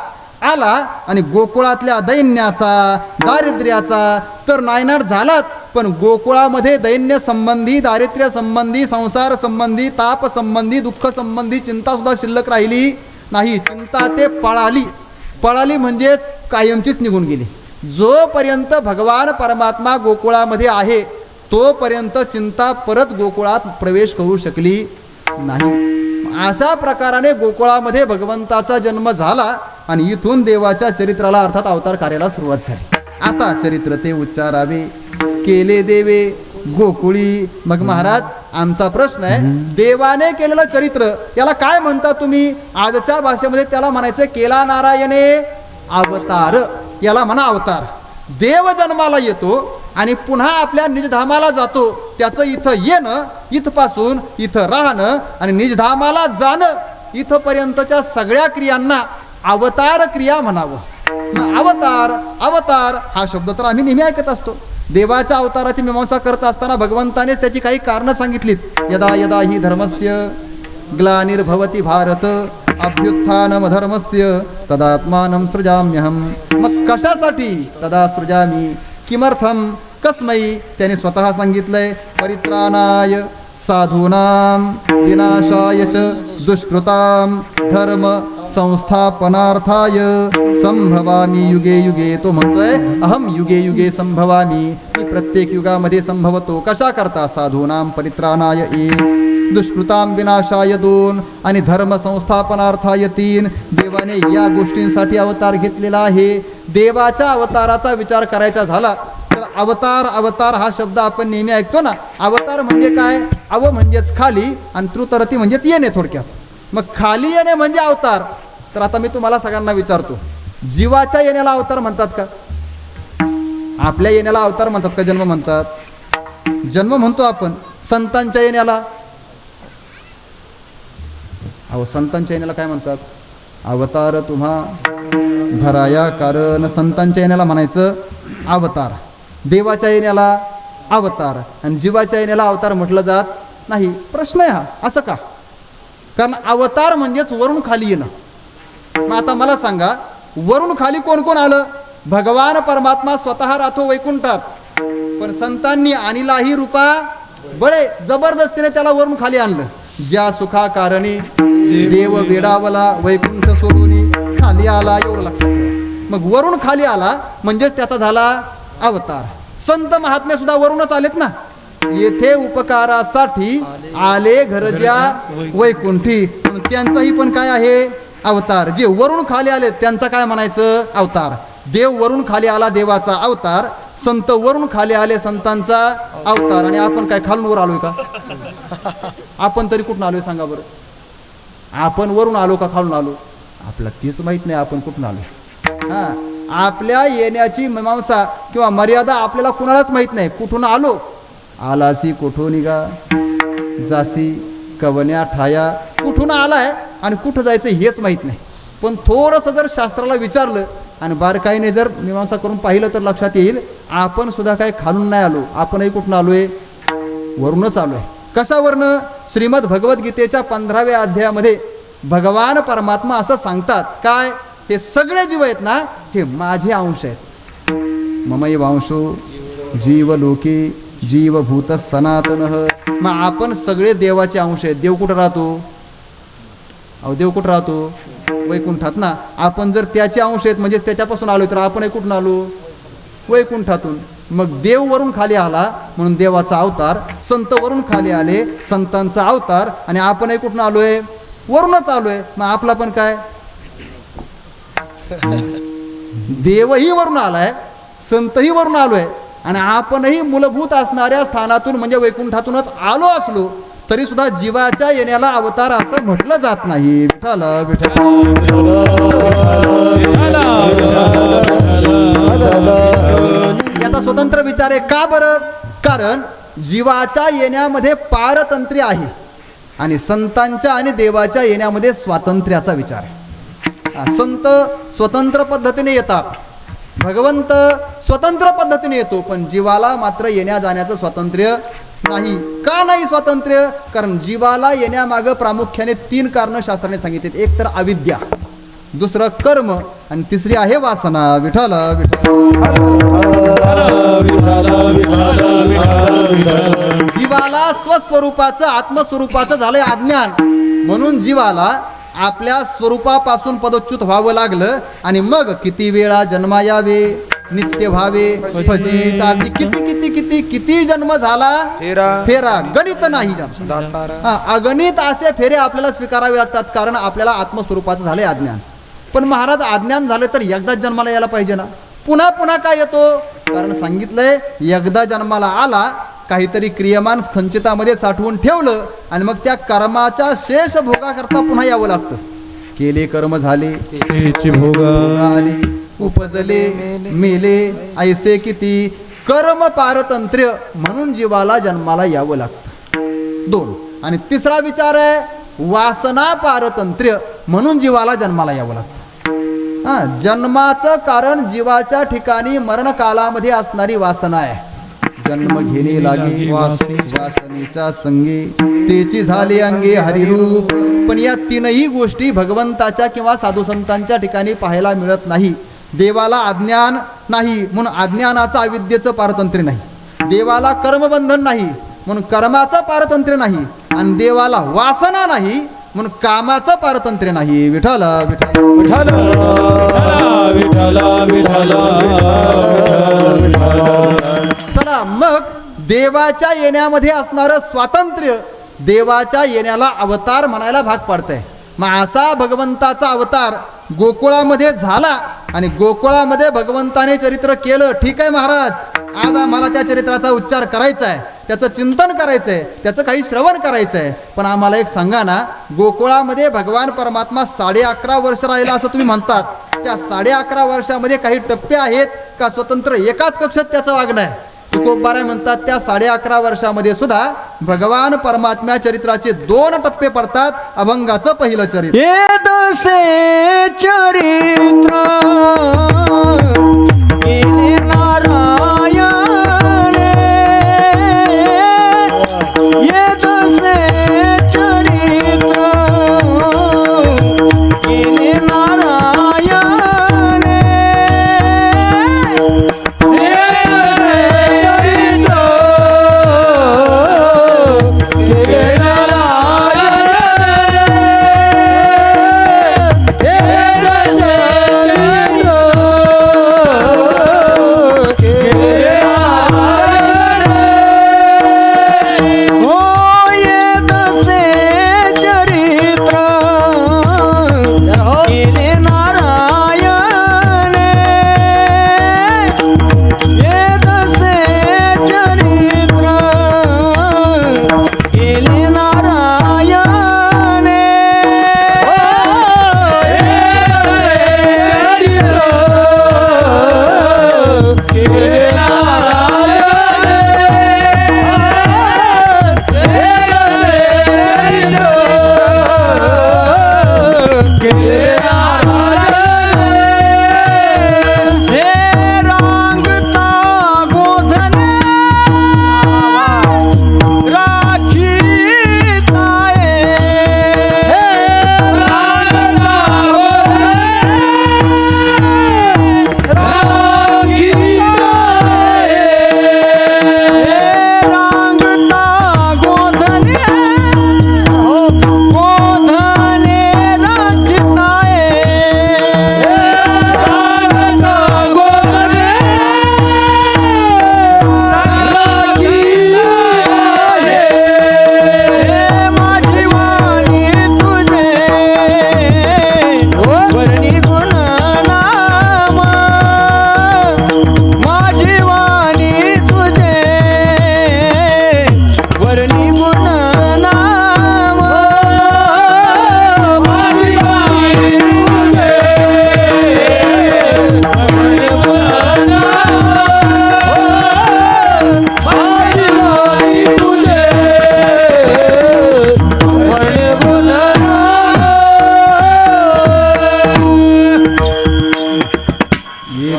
आला आणि गोकुळातल्या दैन्याचा, दारिद्र्याचा तर नायनाट झालाच, पण गोकुळामध्ये दैन्य संबंधी, दारिद्र्य संबंधी, संसार संबंधी, ताप संबंधी, दुःख संबंधी चिंता सुद्धा शिल्लक राहिली नाही. चिंता ते पळाली. पळाली म्हणजेच कायमचीच निघून गेली. जोपर्यंत भगवान परमात्मा गोकुळामध्ये आहे तोपर्यंत चिंता परत गोकुळात प्रवेश करू शकली नाही. अशा प्रकाराने गोकुळामध्ये भगवंताचा जन्म झाला आणि इथून देवाच्या चरित्राला अर्थात अवतार कार्याला सुरुवात झाली. आता चरित्र ते उच्चारावे केले देवे गोकुळी. मग महाराज आमचा प्रश्न आहे, देवाने केलेलं चरित्र याला काय म्हणता तुम्ही? आजच्या भाषेमध्ये त्याला म्हणायचं केला नारायणे अवतार. याला म्हणा अवतार. देव जन्माला येतो आणि पुन्हा आपल्या निजधामाला जातो. त्याचं इथं येणं, इथपासून इथं राहणं आणि निजधामाला जाणं, इथपर्यंतच्या सगळ्या क्रियांना अवतार क्रिया म्हणावं. अवतार अवतार हा शब्द तर आम्ही नेहमी ऐकत असतो. देवाच्या अवताराची मीमांसा करत असताना भगवंताने त्याची काही कारणं सांगितलीत. यदा यदा ही धर्मस्य ग्लानिर्भवती भारत अभ्युत्थानम धर्मस्य तदात्मानं सृजाम्यहम. मग कशासाठी तदा सृजामी? किमर्थम? कस्मै? त्याने स्वतः सांगितलंय, परित्राणाय साधूनां विनाशाय च दुष्कृतां धर्म संस्थापनार्थाय संभवामी युगे युगे. तो म्हणतोय अहम युगे युगे संभवामी. मी प्रत्येक युगामध्ये संभवतो. कशा करता? साधूनां परित्राणाय एक, दुष्कृतां विनाशाय दोन आणि धर्म संस्थापनार्थाय तीन. देवाने या गोष्टींसाठी अवतार घेतलेला आहे. देवाच्या अवताराचा विचार करायचा झाला तर अवतार अवतार हा शब्द आपण नेहमी ऐकतो ना. अवतार म्हणजे काय? अव म्हणजेच खाली आणि त्रुतरती म्हणजेच येणे थोडक्यात. मग खाली येणे म्हणजे अवतार. तर आता मी तुम्हाला सगळ्यांना विचारतो, जीवाच्या येण्याला अवतार म्हणतात का? आपल्या येण्याला अवतार म्हणतात का? जन्म म्हणतात. जन्म म्हणतो आपण. संतांच्या येण्याला, अहो संतांच्या येण्याला काय म्हणतात? अवतार तुम्हा धराया कारण. संतांच्या येण्याला म्हणायचं अवतार. देवाच्या येण्याला अवतार आणि जीवाच्या येण्याला अवतार म्हटलं जात नाही. प्रश्न आहे हा, असं का? कारण अवतार म्हणजेच वरून खाली येणं. मग आता मला सांगा, वरून खाली कोण कोण आलं? भगवान परमात्मा स्वतः राहतो वैकुंठात, पण संतांनी आणिलाही रूपा बळे जबरदस्तीने त्याला वरून खाली आणलं. ज्या सुखा कारणी देव वेडावला वैकुंठ सोडून खाली आला. एवढं लक्षात ठेवा. मग वरून खाली आला म्हणजेच त्याचा झाला अवतार. संत महात्मे सुद्धा वरूनच आलेत ना. येथे उपकारासाठी आले घरज्या वैकुंठी. त्यांचाही पण काय आहे? अवतार. जे वरून खाली आले त्यांचा काय म्हणायचं? अवतार. देव वरून खाली आला, देवाचा अवतार. संत वरून खाली आले, संतांचा अवतार. आणि आपण काय खालून वर आलोय का? आपण तरी कुठून आलोय सांगा बरं? आपण वरून आलो का खालून आलो? आपल्याला तेच माहित नाही आपण कुठून आलो. हा, आपल्या येण्याची मीमांसा किंवा मर्यादा आपल्याला कुणालाच माहित नाही. कुठून आलो? आलासी कोठो निघा जासी कवन्या ठाया. कुठून आलाय आणि कुठं जायचं हेच माहित नाही. पण थोडंसं जर शास्त्राला विचारलं आणि बारकाईने जर मीमांसा करून पाहिलं तर लक्षात येईल आपण सुद्धा काही खालून नाही आलो, आपणही कुठून आलोय, वरूनच आलोय. कशावरनं? श्रीमद भगवद्गीतेच्या 15व्या अध्यायामध्ये भगवान परमात्मा असं सांगतात, काय? हे सगळे जीव आहेत ना, हे माझे अंश आहेत. ममैवांशो जीवलोके जीवभूत सनातन. मग आपण सगळे देवाचे अंश आहेत. देव कुठं राहतो? अहो देव कुठं राहतो? वैकुंठात ना. आपण जर त्याचे अंश आहेत म्हणजे त्याच्यापासून आलो तर आपणही कुठून आलो? वैकुंठातून. मग देव वरून खाली आला म्हणून देवाचा अवतार, संत वरून खाली आले संतांचा अवतार, आणि आपणही कुठून आलोय? वरूनच आलोय. मग आपला पण काय? देवही वरून आलाय, संतही वरून आलोय, आणि आपणही मूलभूत असणाऱ्या स्थानातून म्हणजे वैकुंठातूनच आलो असलो तरी सुद्धा जीवाच्या येण्याला अवतार असं म्हटलं जात नाही. विठ्ठल विठ्ठल. याचा स्वतंत्र विचार आहे. का बरं? कारण जीवाच्या येण्यामध्ये पारतंत्र्य आहे आणि संतांच्या आणि देवाच्या येण्यामध्ये स्वातंत्र्याचा विचार आहे. संत स्वतंत्र पद्धतीने येतात, भगवंत स्वतंत्र पद्धतीने येतो, पण जीवाला मात्र येण्या जाण्याचं स्वातंत्र्य नाही. का नाही स्वातंत्र्य? कारण जीवाला येण्यामागं प्रामुख्याने 3 कारणं शास्त्राने सांगितलीत. एक तर अविद्या, दुसरं कर्म, आणि तिसरी आहे वासना. विठ्ठल जीवाला स्वस्वरूपाचं आत्मस्वरूपाचं झालंय अज्ञान, म्हणून जीवाला आपल्या स्वरूपापासून पदच्युत व्हावं लागलं, आणि मग किती वेळा जन्मा यावे, नित्य व्हावे, फजित, अगदी किती किती किती किती जन्म झाला, फेरा गणित नाही. अगणित असे फेरे आपल्याला स्वीकारावे लागतात, कारण आपल्याला आत्मस्वरूपाचं झालंय अज्ञान. पण महाराज अज्ञान झाले तर एकदाच जन्माला यायला पाहिजे ना, पुन्हा पुन्हा काय येतो? कारण सांगितलंय एकदा जन्माला आला, काहीतरी क्रियमान संचितामध्ये साठवून ठेवलं, आणि मग त्या कर्माच्या शेष भोगाकरता पुन्हा यावं लागतं. केले कर्म झाले, भोग आले, उपजले मेले, ऐसे किती कर्म पारतंत्र्य, म्हणून जीवाला जन्माला यावं लागतं. 2. आणि तिसरा विचार आहे वासना पारतंत्र्य, म्हणून जीवाला जन्माला यावं लागतं. जन्माचं कारण जीवाच्या ठिकाणी मरण कालामध्ये असणारी वासना आहे. जन्म घेणे लागे वासनेच्या संगे, तेची झाले अंगे हरिरूप. पण या 3ही गोष्टी भगवंताच्या किंवा साधू संतांच्या ठिकाणी पाहायला मिळत नाही. देवाला अज्ञान नाही म्हणून अज्ञानाचं अविद्येचं पारतंत्र्य नाही, देवाला कर्मबंधन नाही म्हणून कर्माचं पारतंत्र्य नाही, आणि देवाला वासना नाही म्हणून कामाचं पारतंत्र्य नाही. विठ्ठल विठ्ठल विठ्ठल विठ्ठल विठ्ठल. चला मग देवाच्या येण्यामध्ये असणारं स्वातंत्र्य देवाच्या येण्याला अवतार म्हणायला भाग पडतंय. मग असा भगवंताचा अवतार गोकुळामध्ये झाला, आणि गोकुळामध्ये भगवंताने चरित्र केलं. ठीक आहे महाराज, आज आम्हाला त्या चरित्राचा उच्चार करायचा आहे, त्याचं चिंतन करायचं आहे, त्याचं काही श्रवण करायचं आहे. पण आम्हाला एक सांगा ना, गोकुळामध्ये भगवान परमात्मा 11.5 वर्ष राहिला असं तुम्ही म्हणतात, त्या 11.5 वर्षामध्ये काही टप्पे आहेत का? स्वतंत्र एकाच कक्षात त्याचं वागणं आहे. तुकोबाराय म्हणतात त्या 11.5 वर्षामध्ये सुद्धा भगवान परमात्म्या चरित्राचे 2 टप्पे पडतात. अभंगाचं पहिलं चरित्र, ये दसे चरित्र केले नारायण, ये दसे चरित्र केले नारायण,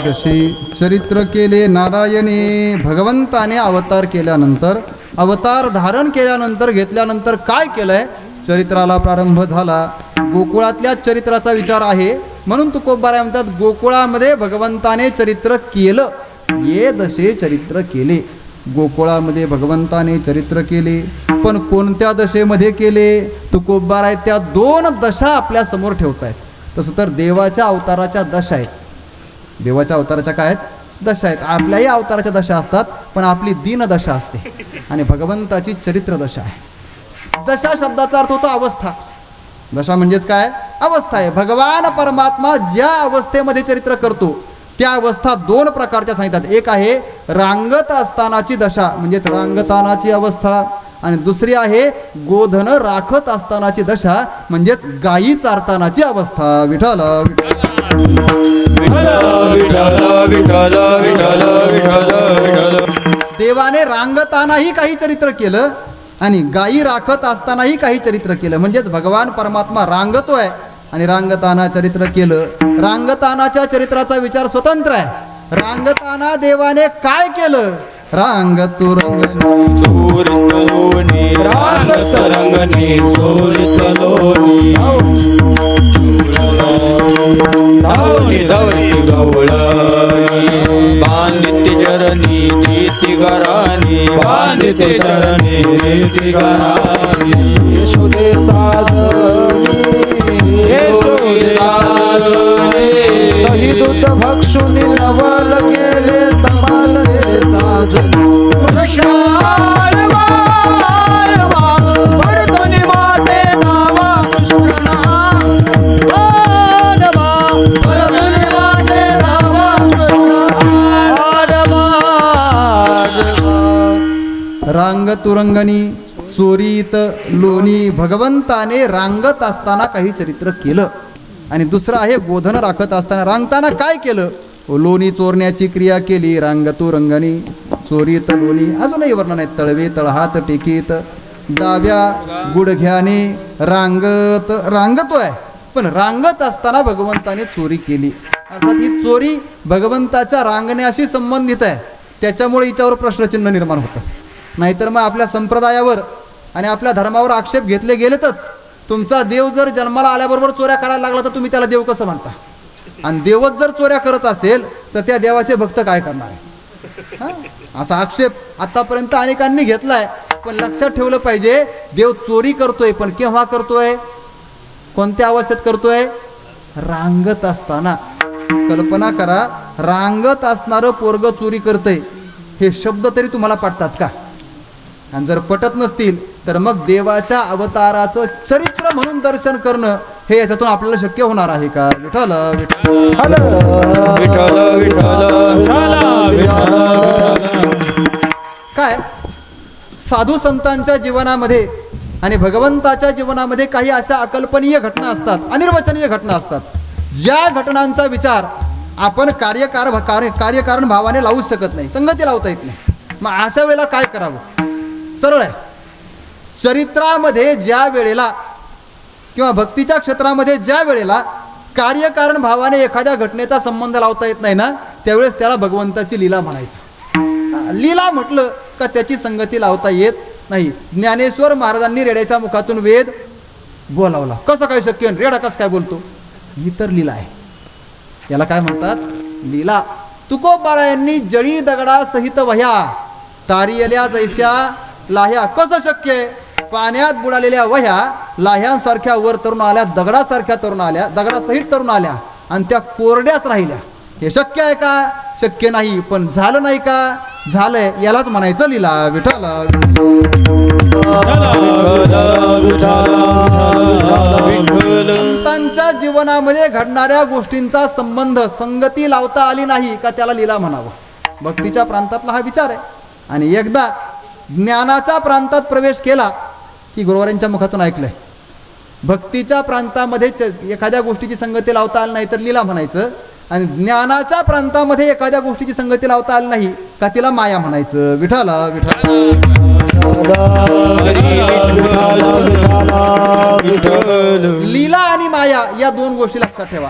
कशी चरित्र केले नारायणे. भगवंताने अवतार केल्यानंतर, अवतार धारण केल्यानंतर, घेतल्यानंतर काय केलंय? चरित्राला प्रारंभ झाला. गोकुळातल्या चरित्राचा विचार आहे म्हणून तुकोबाराय म्हणतात गोकुळामध्ये भगवंताने चरित्र केलं. ये दशे चरित्र केले. गोकुळामध्ये भगवंताने चरित्र केले. पण कोणत्या दशेमध्ये केले? तुकोबाराय त्या 2 दशा आपल्या समोर ठेवतायत. तसं तर देवाच्या अवताराच्या दशा आहेत. देवाच्या अवताराच्या काय आहेत? दशा आहेत. आपल्याही अवताराच्या दशा असतात, पण आपली दीनदशा असते आणि भगवंताची चरित्र दशा आहे. दशा शब्दाचा अर्थ होतो अवस्था. दशा म्हणजेच काय? अवस्था आहे. भगवान परमात्मा ज्या अवस्थेमध्ये चरित्र करतो त्या अवस्था 2 प्रकारच्या सांगतात. एक आहे रांगत असतानाची दशा म्हणजेच रांगतानाची अवस्था, आणि दुसरी आहे गोधन राखत असतानाची दशा म्हणजेच गायी चारतानाची अवस्था. विठ्ठल देवाने रांगतानाही काही चरित्र केलं आणि गायी राखत असतानाही काही चरित्र केलं. म्हणजेच भगवान परमात्मा रांगतोय आणि रांगताना चरित्र केलं. रांगतानाच्या चरित्राचा विचार स्वतंत्र आहे. रांगताना देवाने काय केलं? रांगतु रंगनी सूरतलोनी रांगत रंगनी सूरतलोनी धावली धावली गवळणी बांधिते चरणी जीती घरानी बांधिते चरणी जीती घरानी यशोदे साजनी यशोदे साजनी दही दूध भक्षुनी नवल गेले तमाल गेले साजनी रांग तुरंगणी चोरीत लोणी. भगवंताने रांगत असताना काही चरित्र केलं. आणि दुसरं आहे गोधन राखत असताना. रांगताना काय केलं? लोणी चोरण्याची क्रिया केली. रांगतु रंगणी चोरीत लोणी. अजूनही वर्णन आहेत. तळवे तळहात टेकीत डाव्या गुडघ्याने रांगत. रांगतोय पण रांगत असताना भगवंताने चोरी केली. अर्थात ही चोरी भगवंताच्या रांगण्याशी संबंधित आहे. त्याच्यामुळे हिच्यावर प्रश्नचिन्ह निर्माण होतं. नाहीतर मग आपल्या संप्रदायावर आणि आपल्या धर्मावर आक्षेप घेतले गेलेतच. तुमचा देव जर जन्माला आल्याबरोबर चोऱ्या करायला लागला तर तुम्ही त्याला देव कसं म्हणता? आणि देवच जर चोऱ्या करत असेल तर त्या देवाचे भक्त काय करणार आहे? असा आक्षेप आतापर्यंत अनेकांनी घेतलाय. पण लक्षात ठेवलं पाहिजे, देव चोरी करतोय पण केव्हा करतोय? कोणत्या अवस्थेत करतोय? रांगत असताना. कल्पना करा, रांगत असणारं पोरग चोरी करतंय. हे शब्द तरी तुम्हाला पटतात का? आणि जर पटत नसतील तर मग देवाच्या अवताराचं चरित्र म्हणून दर्शन करणं हे याच्यातून आपल्याला शक्य होणार आहे का? विठ्ठल काय साधू संतांच्या जीवनामध्ये आणि भगवंताच्या जीवनामध्ये काही अशा अकल्पनीय घटना असतात, अनिर्वचनीय घटना असतात, ज्या घटनांचा विचार आपण कार्यकारण भावाने लावू शकत नाही, संगती लावता येत नाही. मग अशा वेळेला काय करावं? सरळ आहे. चरित्रामध्ये ज्या वेळेला किंवा भक्तीच्या क्षेत्रामध्ये ज्या वेळेला कार्यकारण भावाने एखाद्या घटनेचा संबंध लावता येत नाही ना, त्यावेळेस त्याला भगवंताची लीला म्हणायचं. लीला म्हटलं का त्याची संगती लावता येत नाही. ज्ञानेश्वर महाराजांनी रेड्याच्या मुखातून वेद बोलावला. कसं काय शक्य? रेडा कसं काय बोलतो? ही तर लीला आहे. याला काय म्हणतात? लीला. तुकोबारायांनी जळी दगडा सहित वह्या तारियल्या जैस्या लाह्या. कसं शक्य आहे? पाण्यात बुडालेल्या वह्या लाह्यांसारख्या वर तरुण आल्या, दगडासारख्या तरुण आल्या, दगडासहित तरुण आल्या आणि त्या कोरड्याच राहिल्या. हे शक्य आहे का? शक्य नाही. पण झालं नाही का? झालंय. यालाच म्हणायचं लीला. विठ्ठल संतांच्या जीवनामध्ये घडणाऱ्या गोष्टींचा संबंध संगती लावता आली नाही का त्याला लीला म्हणावं. भक्तीच्या प्रांतातला हा विचार आहे. आणि एकदा ज्ञानाच्या प्रांतात प्रवेश केला की गुरुवारांच्या मुखातून ऐकलंय, भक्तीच्या प्रांतामध्ये एखाद्या गोष्टीची संगती लावता आली नाही तर लीला म्हणायचं, आणि ज्ञानाच्या प्रांतामध्ये एखाद्या गोष्टीची संगती लावता आली नाही का तिला माया म्हणायचं. विठ्ठल लीला आणि माया या दोन गोष्टी लक्षात ठेवा.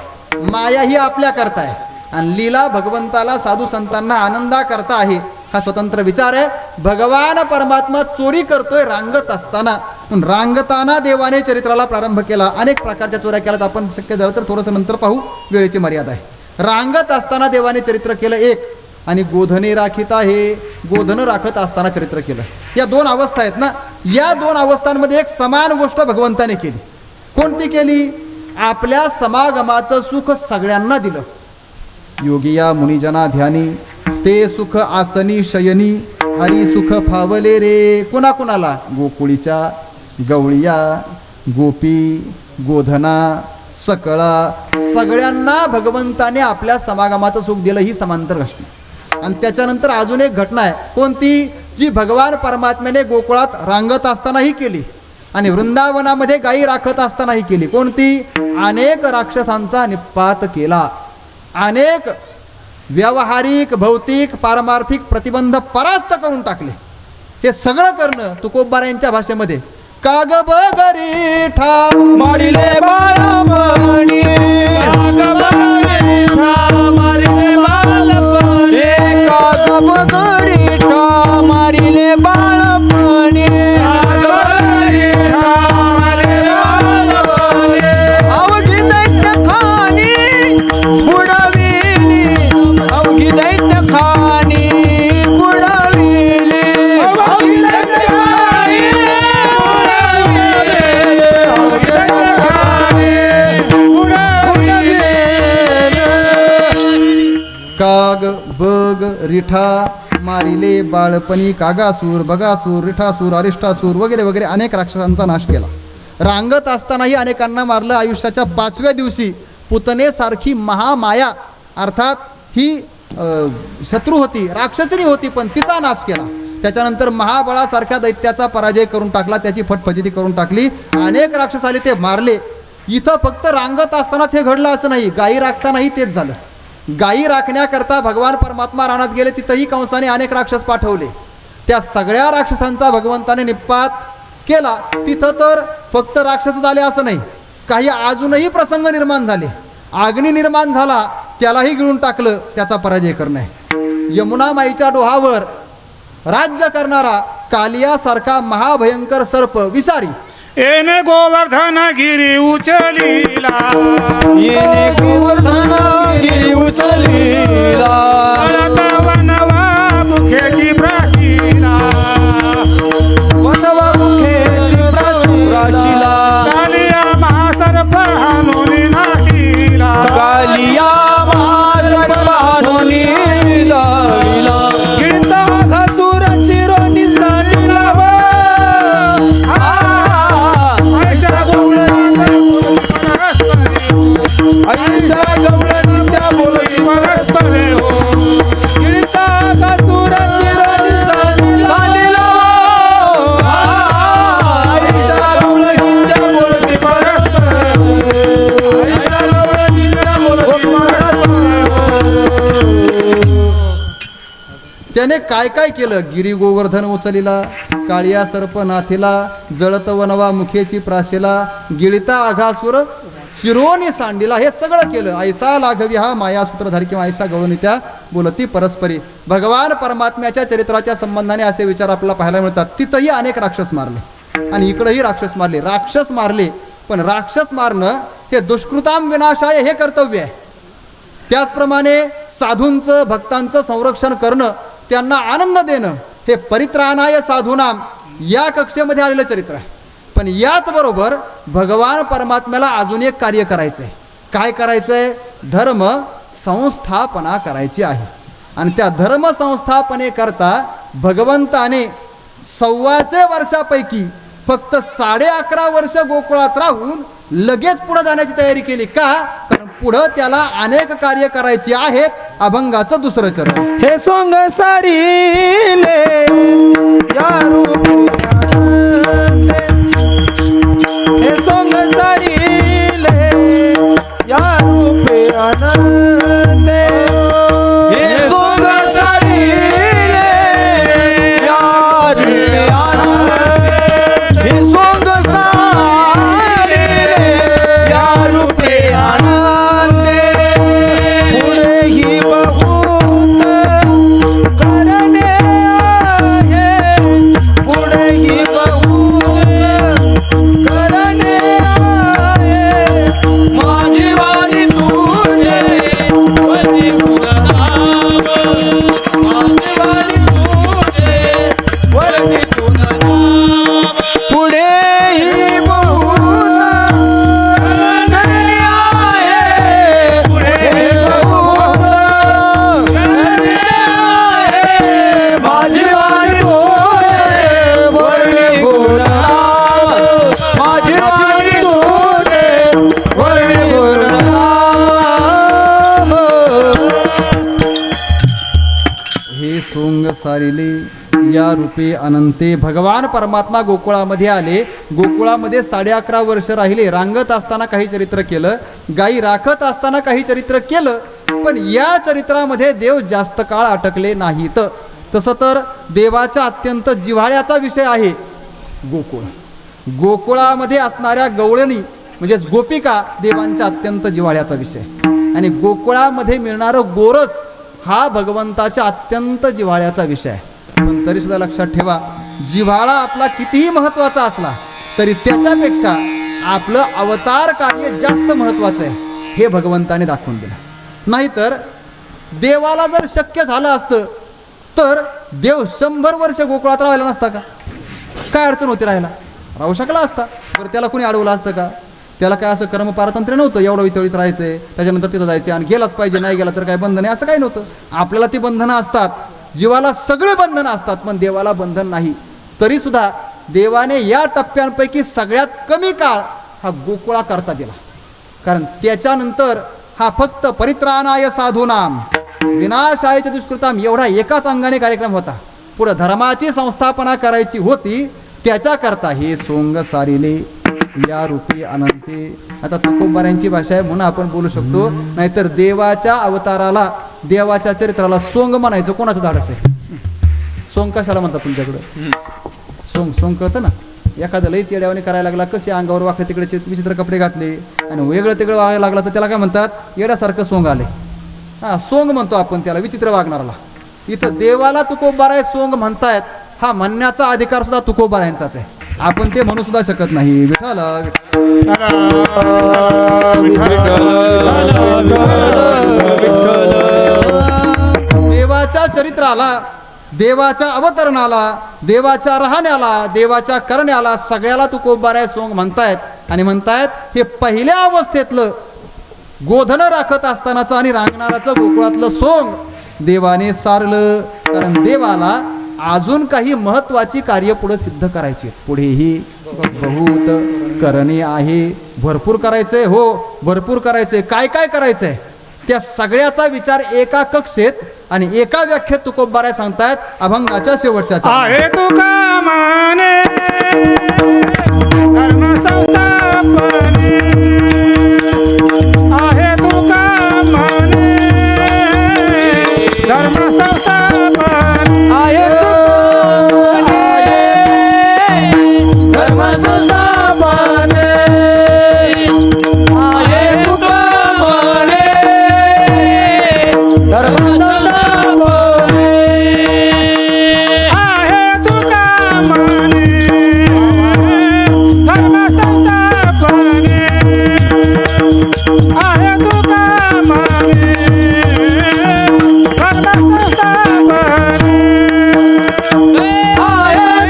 माया ही आपल्या करता आहे आणि लीला भगवंताला साधू संतांना आनंदा करता आहे, हा स्वतंत्र विचार आहे. भगवान परमात्मा चोरी करतोय रांगत असताना, म्हणून रांगताना देवाने चरित्राला प्रारंभ केला. अनेक प्रकारच्या चोऱ्या केल्यात, आपण शक्य झालं तर थोडंसं नंतर पाहू, वेळेची मर्यादा आहे. रांगत असताना देवाने चरित्र केलं एक, आणि गोधने राखीत आहे, गोधन राखत असताना चरित्र केलं. या दोन अवस्था आहेत ना, या दोन अवस्थांमध्ये एक समान गोष्ट भगवंताने केली. कोणती केली? आपल्या समागमाचं सुख सगळ्यांना दिलं. योगिया मुनिजना ध्यानी ते सुख आसनी शयनी, हरी सुख फावले रे. कुणाकुणाला? गोकुळीच्या गवळिया, गोपी, गोधना, सकळा, सगळ्यांना भगवंताने आपल्या समागमाचं सुख दिलं. ही समांतर घटना. आणि त्याच्यानंतर अजून एक घटना आहे. कोणती? जी भगवान परमात्म्याने गोकुळात रांगत असतानाही केली आणि वृंदावनामध्ये गायी राखत असतानाही केली. कोणती? अनेक राक्षसांचा निपात केला, अनेक व्यावहारिक भौतिक पारमार्थिक प्रतिबंध परास्त करून टाकले. हे सगळं करणं तुकोबारायांच्या भाषेमध्ये काग बगरी ठा मारिले बाळमणी, काग बगरी ठा मारिले बाळमणी, काग बगरी ठा मारिले बाळमणी, काग बगरी ठा मारिले बाळमणी. अवघी दैत्य खानी बुडविली, अवघी दैत्य खानी बुडविली, अवघी दैत्य खानी काग बग रिठा मारिले बाळपणी, कागासूर, बगासूर, रिठासूर, अरिष्टासूर वगैरे वगैरे अनेक राक्षसांचा नाश केला. रांगत असतानाही अनेकांना मारलं. आयुष्याच्या 5व्या दिवशी पुतनेसारखी महामाया अर्थात ही शत्रू होती, राक्षसिनी होती, पण तिचा नाश केला. त्याच्यानंतर महाबळासारख्या दैत्याचा पराजय करून टाकला, त्याची फटफजिती करून टाकली. अनेक राक्षस आले, ते मारले. इथं फक्त रांगत असतानाच हे घडलं असं नाही, गायी राखतानाही तेच झालं. गायी राखण्याकरता भगवान परमात्मा रानात गेले, तिथंही कंसाने अनेक राक्षस पाठवले. त्या सगळ्या राक्षसांचा भगवंताने निपात केला. तिथं तर फक्त राक्षस झाले असं नाही, काही अजूनही प्रसंग निर्माण झाले. अग्नी निर्माण झाला, त्यालाही गिळून टाकलं, त्याचा पराजय करणं आहे. यमुना माईच्या डोहावर राज्य करणारा कालियासारखा महाभयंकर सर्प विसारी, येणे गोवर्धन गिरी उचलीला, येणे गोवर्धन गिरी उचलीला, वनवा मुखेची प्राशीला, वनवा मुखेची प्राशीला, कालिया महासर्प हानोनी नाशीला, कालिया महासर्प हानोनी नाशीला, गिळता घासूर चिरो निसाडला, आयुष्या गवळणीच्या बोलती परस्परे हो, गिळता घासूर चिरो निसाडला, आयुष्या गवळणीच्या बोलती परस्परे हो, आयुष्या गवळणीच्या बोलती त्याने काय काय केलं? गिरी गोवर्धन उचलीला, काळिया सर्प नाथीला, जळत वनवा मुखेची प्राशेला, गिळता आघासुर शिरोनी सांडीला, हे सगळं केलं. ऐसा लाघवी हा माया सूत्रधारी किंवा ऐसा गवळणी त्या बोलती परस्परी. भगवान परमात्म्याच्या चरित्राच्या संबंधाने असे विचार आपल्याला पाहायला मिळतात. तिथंही अनेक राक्षस मारले आणि इकडंही राक्षस मारले. राक्षस मारले, पण राक्षस मारणं हे दुष्कृताम विनाशाय हे कर्तव्य आहे. त्याचप्रमाणे साधूंचं भक्तांचं संरक्षण करणं, त्यांना आनंद देणं हे परित्राणाय साधूनाम या कक्षेमध्ये आलेलं चरित्र आहे. पण याचबरोबर भगवान परमात्म्याला अजून एक कार्य करायचं आहे. काय करायचं आहे? धर्म संस्थापना करायची आहे. आणि त्या धर्म संस्थापने करता भगवंताने 125 वर्षापैकी फक्त 11.5 वर्ष गोकुळात राहून लगेच पुढे जाण्याची तयारी केली. का? कारण पुढं त्याला अनेक कार्य करायची आहेत. अभंगाचं दुसरं चरण. हे सोंग सारीले या रूपी आनंदे, हे सोंग सारीले या रूपी आनंदे, हे सोंग सारीले या रूपी आनंदे, हे सोंग सारीले या रूपी आनंदे, पुढे ही सारिले या रूपे अनंते. भगवान परमात्मा गोकुळामध्ये आले. गोकुळामध्ये 11.5 वर्ष राहिले. रांगत असताना काही चरित्र केलं, गायी राखत असताना काही चरित्र केलं, पण या चरित्रामध्ये देव जास्त काळ अटकले नाहीत. तसं तर देवाच्या अत्यंत जिव्हाळ्याचा विषय आहे गोकुळ. गोकुळामध्ये असणाऱ्या गवळणी म्हणजेच गोपिका देवांच्या अत्यंत जिव्हाळ्याचा विषय, आणि गोकुळामध्ये मिळणारं गोरस हा भगवंताच्या अत्यंत जिव्हाळ्याचा विषय आहे. पण तरीसुद्धा लक्षात ठेवा, जिव्हाळा आपला कितीही महत्त्वाचा असला तरी त्याच्यापेक्षा आपलं अवतार कार्य जास्त महत्त्वाचं आहे हे भगवंताने दाखवून दिलं. नाहीतर देवाला जर शक्य झालं असतं तर देव 100 वर्ष गोकुळात राहिला नसता का? काय अडचण होती राहायला? राहू शकला असता. बरं त्याला कोणी अडवलं असतं का? त्याला काय असं कर्मपारतंत्र्य नव्हतं. एवढं वितळीत राहायचंय, त्याच्यानंतर तिथं जायचे आणि गेलाच पाहिजे, नाही गेला तर काय बंधन आहे असं काही नव्हतं. आपल्याला ती बंधनं असतात, जीवाला सगळे बंधनं असतात, पण देवाला बंधन नाही. तरीसुद्धा देवाने या टप्प्यांपैकी सगळ्यात कमी काळ हा गोकुळा करता दिला, कारण त्याच्यानंतर हा फक्त परित्राणाय साधूनाम विनाशाय च दुष्कृताम एवढा एकाच अंगाने कार्यक्रम होता. पुढे धर्माची संस्थापना करायची होती, त्याच्याकरता हे सोंग सारिले या रूपी अनंते. आता तुकोबाऱ्यांची भाषा आहे म्हणून आपण बोलू शकतो, नाहीतर देवाच्या अवताराला, देवाच्या चरित्राला सोंग म्हणायचं कोणाचं धाडस आहे? सोंग कशाला म्हणतात तुमच्याकडं? सोंग सोंग कळतं ना? एखादा लईच येड्यावाने करायला लागला, कसे अंगावर वाकडे तिकडे विचित्र कपडे घातले आणि वेगळं तिकडे वागायला लागला तर त्याला काय म्हणतात? येड्यासारखं सोंग आले. हां, सोंग म्हणतो आपण त्याला, विचित्र वागणाराला. इथं देवाला तुकोबाराय सोंग म्हणतायत, हा म्हणण्याचा अधिकार सुद्धा तुकोबारायांचाच आहे. आपण ते म्हणू सुद्धा शकत नाही. विठाला देवाच्या चरित्राला, देवाच्या अवतरणाला, देवाच्या राहण्याला, देवाच्या करण्याला सगळ्याला तुकोबाराय सोंग म्हणतायत. आणि म्हणतायत हे पहिल्या अवस्थेतलं गोधन राखत असतानाचं आणि रांगणाराचं गोकुळातलं सोंग देवाने सारलं, कारण देवाला अजून काही महत्त्वाची कार्य पुढे सिद्ध करायची. पुढेही बहुत करणे आहे. भरपूर करायचंय, हो भरपूर करायचंय. काय काय करायचंय त्या सगळ्याचा विचार एका कक्षेत आणि एका व्याख्येत तुकोबाराय सांगतायत अभंगाच्या शेवटच्या. आहे तुका माने धर्म संस्थापने, आहे तुका माने धर्म संस्थापने, आहे धर्म संस्थापने, आहे तुका म्हणे धर्म संस्थापने, आहे तुका माने धर्म संस्थापने, आहे तुका माने धर्म संस्थापने. आहे तुका म्हणे धर्म संस्थापने, आहे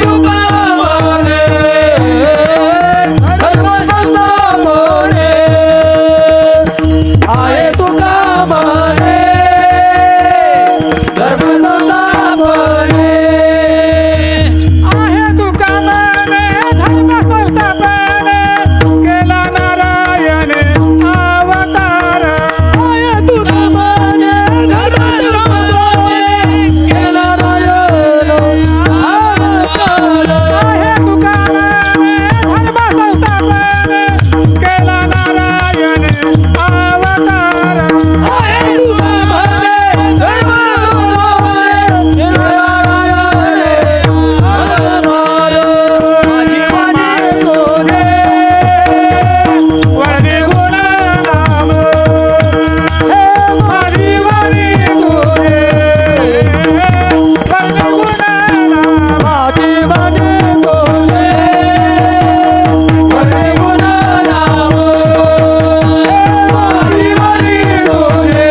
तुका म्हणे धर्म संस्थापने, आहे तुका माने धर्म संस्थापने, केला नारायणे अवतार. आहे तुका म्हणे धर्म संस्थापने, केला नारायण अवतार. आहे तुका माने धर्म संस्थापने, केला नारायणे अवतार. आहे तुका म्हणे धर्म संस्थापने, केला नारायण अवतार. माझी वाणी तुझे वर्णी गुण नाम, माझी वाणी तुझे वर्णी गुण नाम. माझी वाणी तुझे वर्णी गुण नाम, माझी वाणी तुझे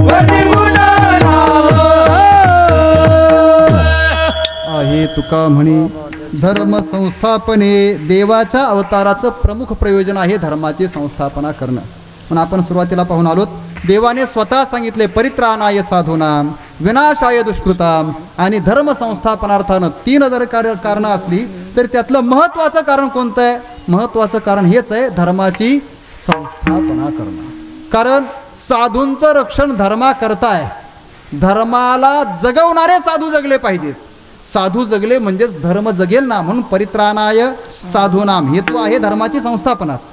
वर्णी गुण नाम. आहे तुका म्हणे धर्म संस्थापने. देवाच्या अवताराचं प्रमुख प्रयोजन आहे धर्माची संस्थापना करणं. म्हणून आपण सुरुवातीला पाहून आलोत, देवाने स्वतः सांगितले परित्राणाय साधूनाम विनाशाय दुष्कृताम, आणि धर्म संस्थापनार्थानं 3 जर कारणं असली तर त्यातलं महत्त्वाचं कारण कोणतं आहे? महत्त्वाचं कारण हेच आहे, धर्माची संस्थापना करणं. कारण साधूंचं रक्षण धर्मा करताय. धर्माला जगवणारे साधू जगले पाहिजेत. साधू जगले म्हणजेच धर्म जगेल ना, म्हणून परित्राणाय साधूनाम हेतू आहे धर्माची संस्थापनाच.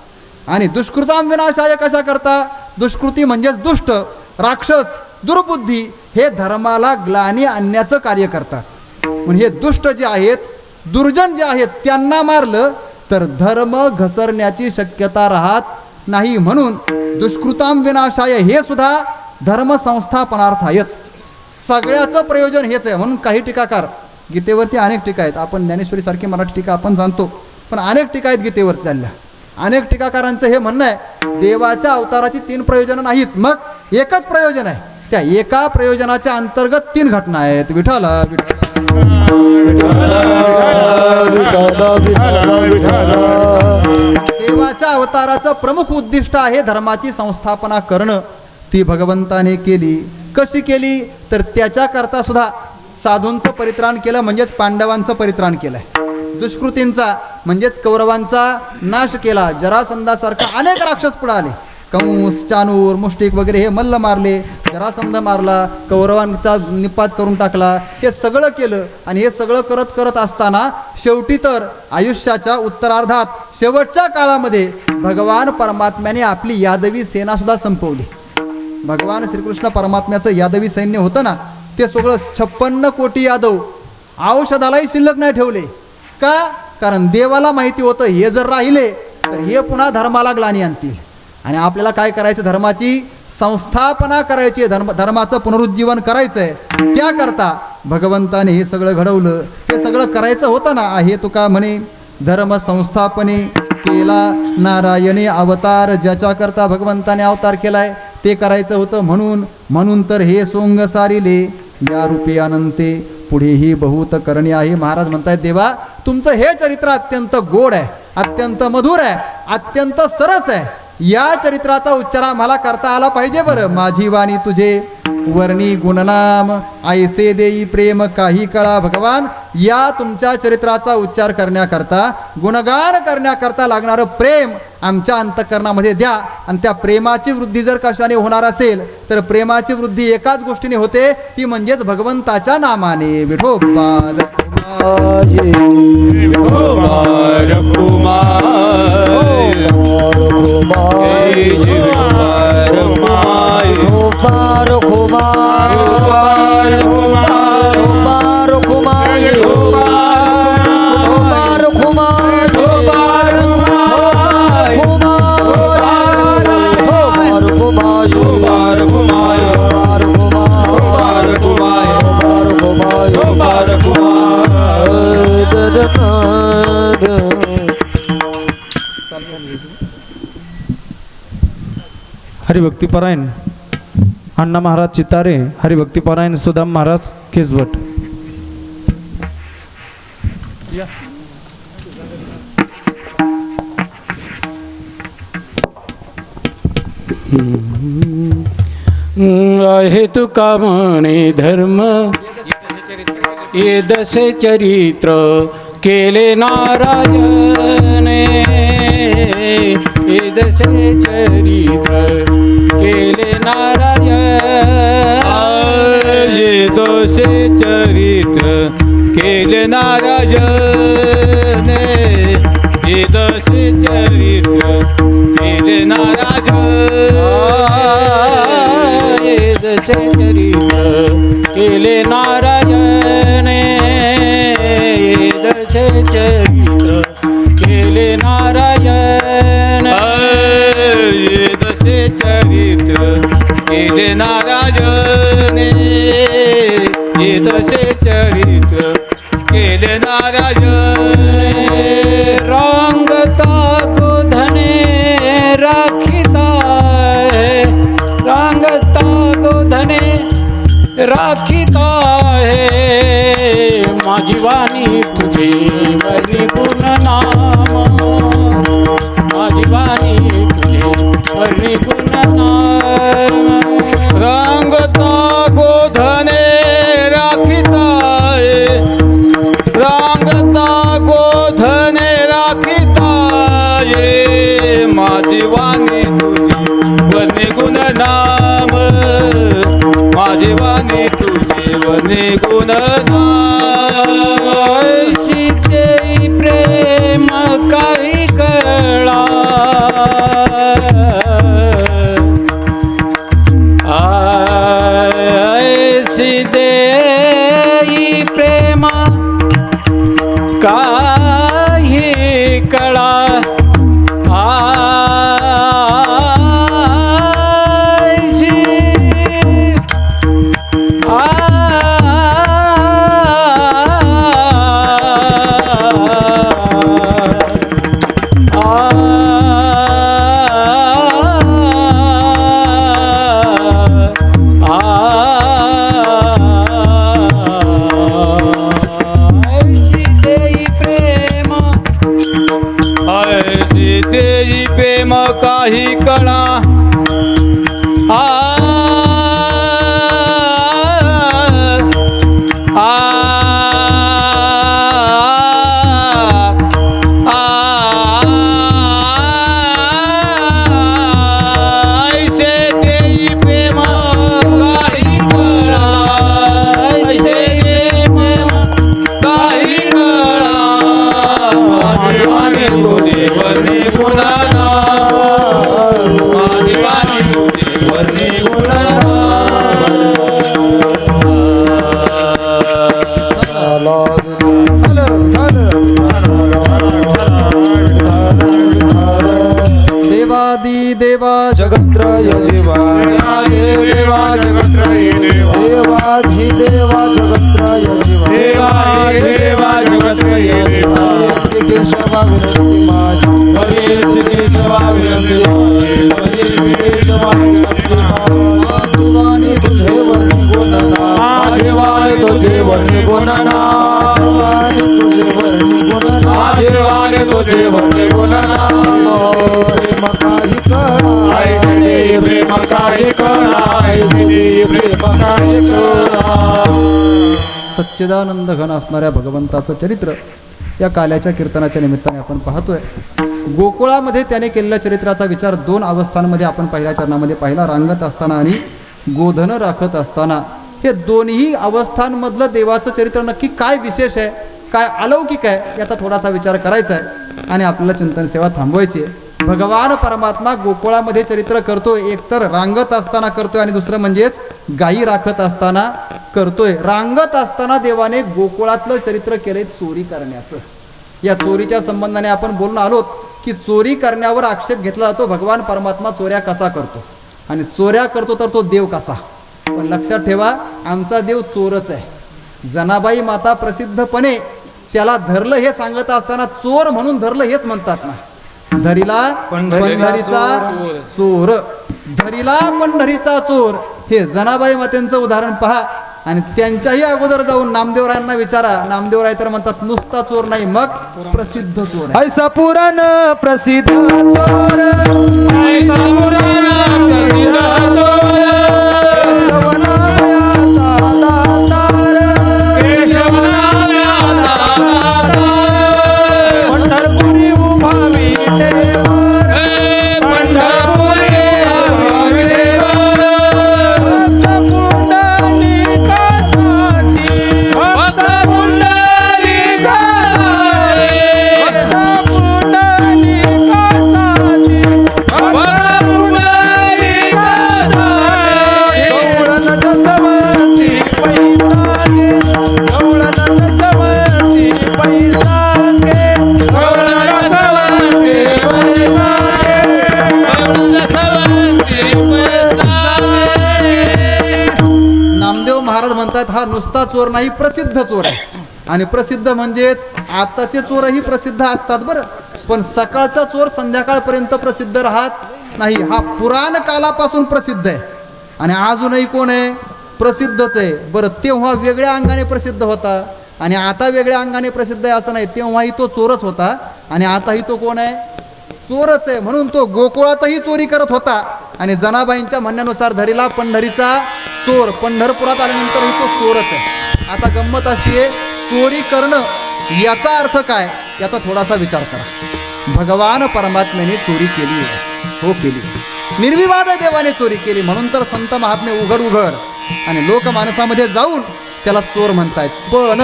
आणि दुष्कृताम विनाशाय कशा करता, दुष्कृती म्हणजेच दुष्ट, राक्षस, दुर्बुद्धी हे धर्माला ग्लानी आणण्याचं कार्य करतात. म्हणून हे दुष्ट जे आहेत, दुर्जन जे आहेत त्यांना मारलं तर धर्म घसरण्याची शक्यता राहत नाही. म्हणून दुष्कृताम विनाशाय हे सुद्धा धर्म संस्थापनार्थ आहेच. सगळ्याचं प्रयोजन हेच आहे. म्हणून काही टीकाकार, गीतेवरती अनेक टीका आहेत, आपण ज्ञानेश्वरीसारखी मराठी टीका आपण जाणतो, पण अनेक टीका आहेत गीतेवरती झाल्या. अनेक टीकाकारांचं हे म्हणणं आहे देवाच्या अवताराची 3 प्रयोजनं नाहीच, मग एकच प्रयोजन आहे. त्या एका प्रयोजनाच्या अंतर्गत 3 घटना आहेत. विठ्ठल देवाच्या अवताराचं प्रमुख उद्दिष्ट आहे धर्माची संस्थापना करणं. ती भगवंताने केली. कशी केली तर त्याच्याकरता सुद्धा साधूंचं परित्राण केलं, म्हणजेच पांडवांचं परित्राण केलंय. दुष्कृतींचा म्हणजेच कौरवांचा नाश केला. जरासंधासारखा अनेक राक्षस पुढे आले. कंस, चाणूर, मुष्टिक वगैरे हे मल्ल मारले. जरासंध मारला, कौरवांचा निपात करून टाकला. हे सगळं केलं आणि हे सगळं करत करत असताना शेवटी तर आयुष्याच्या उत्तरार्धात शेवटच्या काळामध्ये भगवान परमात्म्याने आपली यादवी सेना सुद्धा संपवली. भगवान श्रीकृष्ण परमात्म्याचं यादवी सैन्य होतं ना, ते सगळं 56 कोटी यादव औषधालाही शिल्लक नाही ठेवले. का? कारण देवाला माहिती होतं हे जर राहिले तर हे पुन्हा धर्माला ग्लानी आणतील आणि आपल्याला काय करायचं, धर्माची संस्थापना करायची, धर्माचं पुनरुज्जीवन करायचं आहे. त्याकरता भगवंताने हे सगळं घडवलं. हे सगळं करायचं होतं ना. हे तुका म्हणे धर्म संस्थापने केला नारायणी अवतार, ज्याच्याकरता भगवंताने अवतार केलाय ते करायचं होतं. म्हणून तर हे सोंग सारिले या रूपे अनंते, पुढेही बहुत करणे आहे. महाराज म्हणतायत देवा तुमचं हे चरित्र अत्यंत गोड आहे, अत्यंत मधुर आहे, अत्यंत सरस आहे. या चरित्राचा उच्चार आम्हाला करता आला पाहिजे. बरं, माझी वाणी तुझे वर्णी गुणनाम ऐसे देई प्रेम काही कळा. भगवान या तुमच्या चरित्राचा उच्चार करण्याकरता, गुणगान करण्याकरता लागणारं प्रेम आमच्या अंतःकरणामध्ये द्या. आणि त्या प्रेमाची वृद्धी जर कशाने होणार असेल तर प्रेमाची वृद्धी एकाच गोष्टीने होते, ती म्हणजेच भगवंताच्या नामाने. विठोबाल हरिभक्तीपरायण अण्णा महाराज चितारे, हरिभक्तीपरायण सुदाम महाराज केसवट. आहे तुका म्हणे धर्म ये दशे चरित्र केले नारायणे, ये दशे चरित्र केले नारायण, ये दशे चरित्र केले नारायण, ये दशे चरित्र केले नारायण, ये दशे चरित्र केले नारायण, ये दशे चरित्र केले नारायण, ये दशे चरित्र केले नारायण, ये दशे चरित्र केले नारायण. रांगता गोधने राखिता, रांगता गोधने राखिता है, माझी वाणी तुझे वर्णी गुण नाम, माझी वाणी तुझे वर्णी गुण नाम. रांगता गोधने राखिता है, रांगता गोधने राखिता है, माझी वाणी तुझी वर्णी गुण नाम, माझी वाणी गुण सीते प्रेम काही कळा सीते प्रेम काही कळा प्रेम काही कळा देवादी देवा जगत्रय जीवा देवाधी देवा जगत्रय जीवा केशवा विनंती माझी देवानी तुझे वर्णी गुणना तुझे वर्णी गुणना प्रेम काही कळा सच्चिदानंद घन असणाऱ्या भगवंताचं चरित्र या काल्याच्या कीर्तनाच्या निमित्ताने आपण पाहतोय. गोकुळामध्ये त्याने केलेल्या चरित्राचा विचार दोन अवस्थांमध्ये आपण पहिल्या चरणामध्ये पाहिला, रांगत असताना आणि गोधन राखत असताना. हे दोन्ही अवस्थांमधलं देवाचं चरित्र नक्की काय विशेष आहे, काय अलौकिक आहे, याचा थोडासा विचार करायचा आहे आणि आपल्याला चिंतन सेवा थांबवायची आहे. भगवान परमात्मा गोकुळामध्ये चरित्र करतोय, एकतर रांगत असताना करतोय आणि दुसरं म्हणजेच गायी राखत असताना करतोय. रांगत असताना देवाने गोकुळातलं चरित्र केलंय चोरी करण्याचं. या चोरीच्या संबंधाने आपण बोलून आलोत की चोरी करण्यावर आक्षेप घेतला जातो. भगवान परमात्मा चोऱ्या कसा करतो आणि चोऱ्या करतो तर तो देव कसा. पण लक्षात ठेवा, आमचा देव चोरच आहे. जनाबाई माता प्रसिद्धपणे त्याला धरलं हे सांगत असताना चोर म्हणून धरलं हेच म्हणतात ना. धरीला पंढरीचा चोर, धरीला पंढरीचा चोर. हे जनाबाई मातेंचं उदाहरण पहा आणि त्यांच्याही अगोदर जाऊन नामदेवरायांना विचारा. नामदेवराय तर म्हणतात नुसता चोर नाही, मग प्रसिद्ध चोर आहे. ऐसा पुराण प्रसिद्ध चोर पंढरपुरी उभा हा नुसता चोर नाही, प्रसिद्ध चोर आहे. आणि प्रसिद्ध म्हणजेच आताचे चोरही प्रसिद्ध असतात बरं, पण सकाळचा चोर संध्याकाळपर्यंत प्रसिद्ध राहत नाही. हा पुराण कालापासून प्रसिद्ध आहे आणि अजूनही कोण आहे, प्रसिद्धच आहे. बरं, तेव्हा वेगळ्या अंगाने प्रसिद्ध होता आणि आता वेगळ्या अंगाने प्रसिद्ध आहे असं नाही. तेव्हाही तो चोरच होता आणि आताही तो कोण आहे, चोरच आहे. म्हणून तो गोकुळातही चोरी करत होता आणि जनाबाईंच्या म्हणण्यानुसार धरीला पंढरीचा चोर, पंढरपुरात आल्यानंतरही तो चोरच आहे. आता गंमत अशी आहे, चोरी करणं याचा अर्थ काय याचा थोडासा विचार करा. भगवान परमात्म्याने चोरी केली आहे, हो केली, निर्विवाद देवाने चोरी केली. म्हणून तर संत महात्मे उघड उघड आणि लोकमानसामध्ये जाऊन त्याला चोर म्हणतायत. पण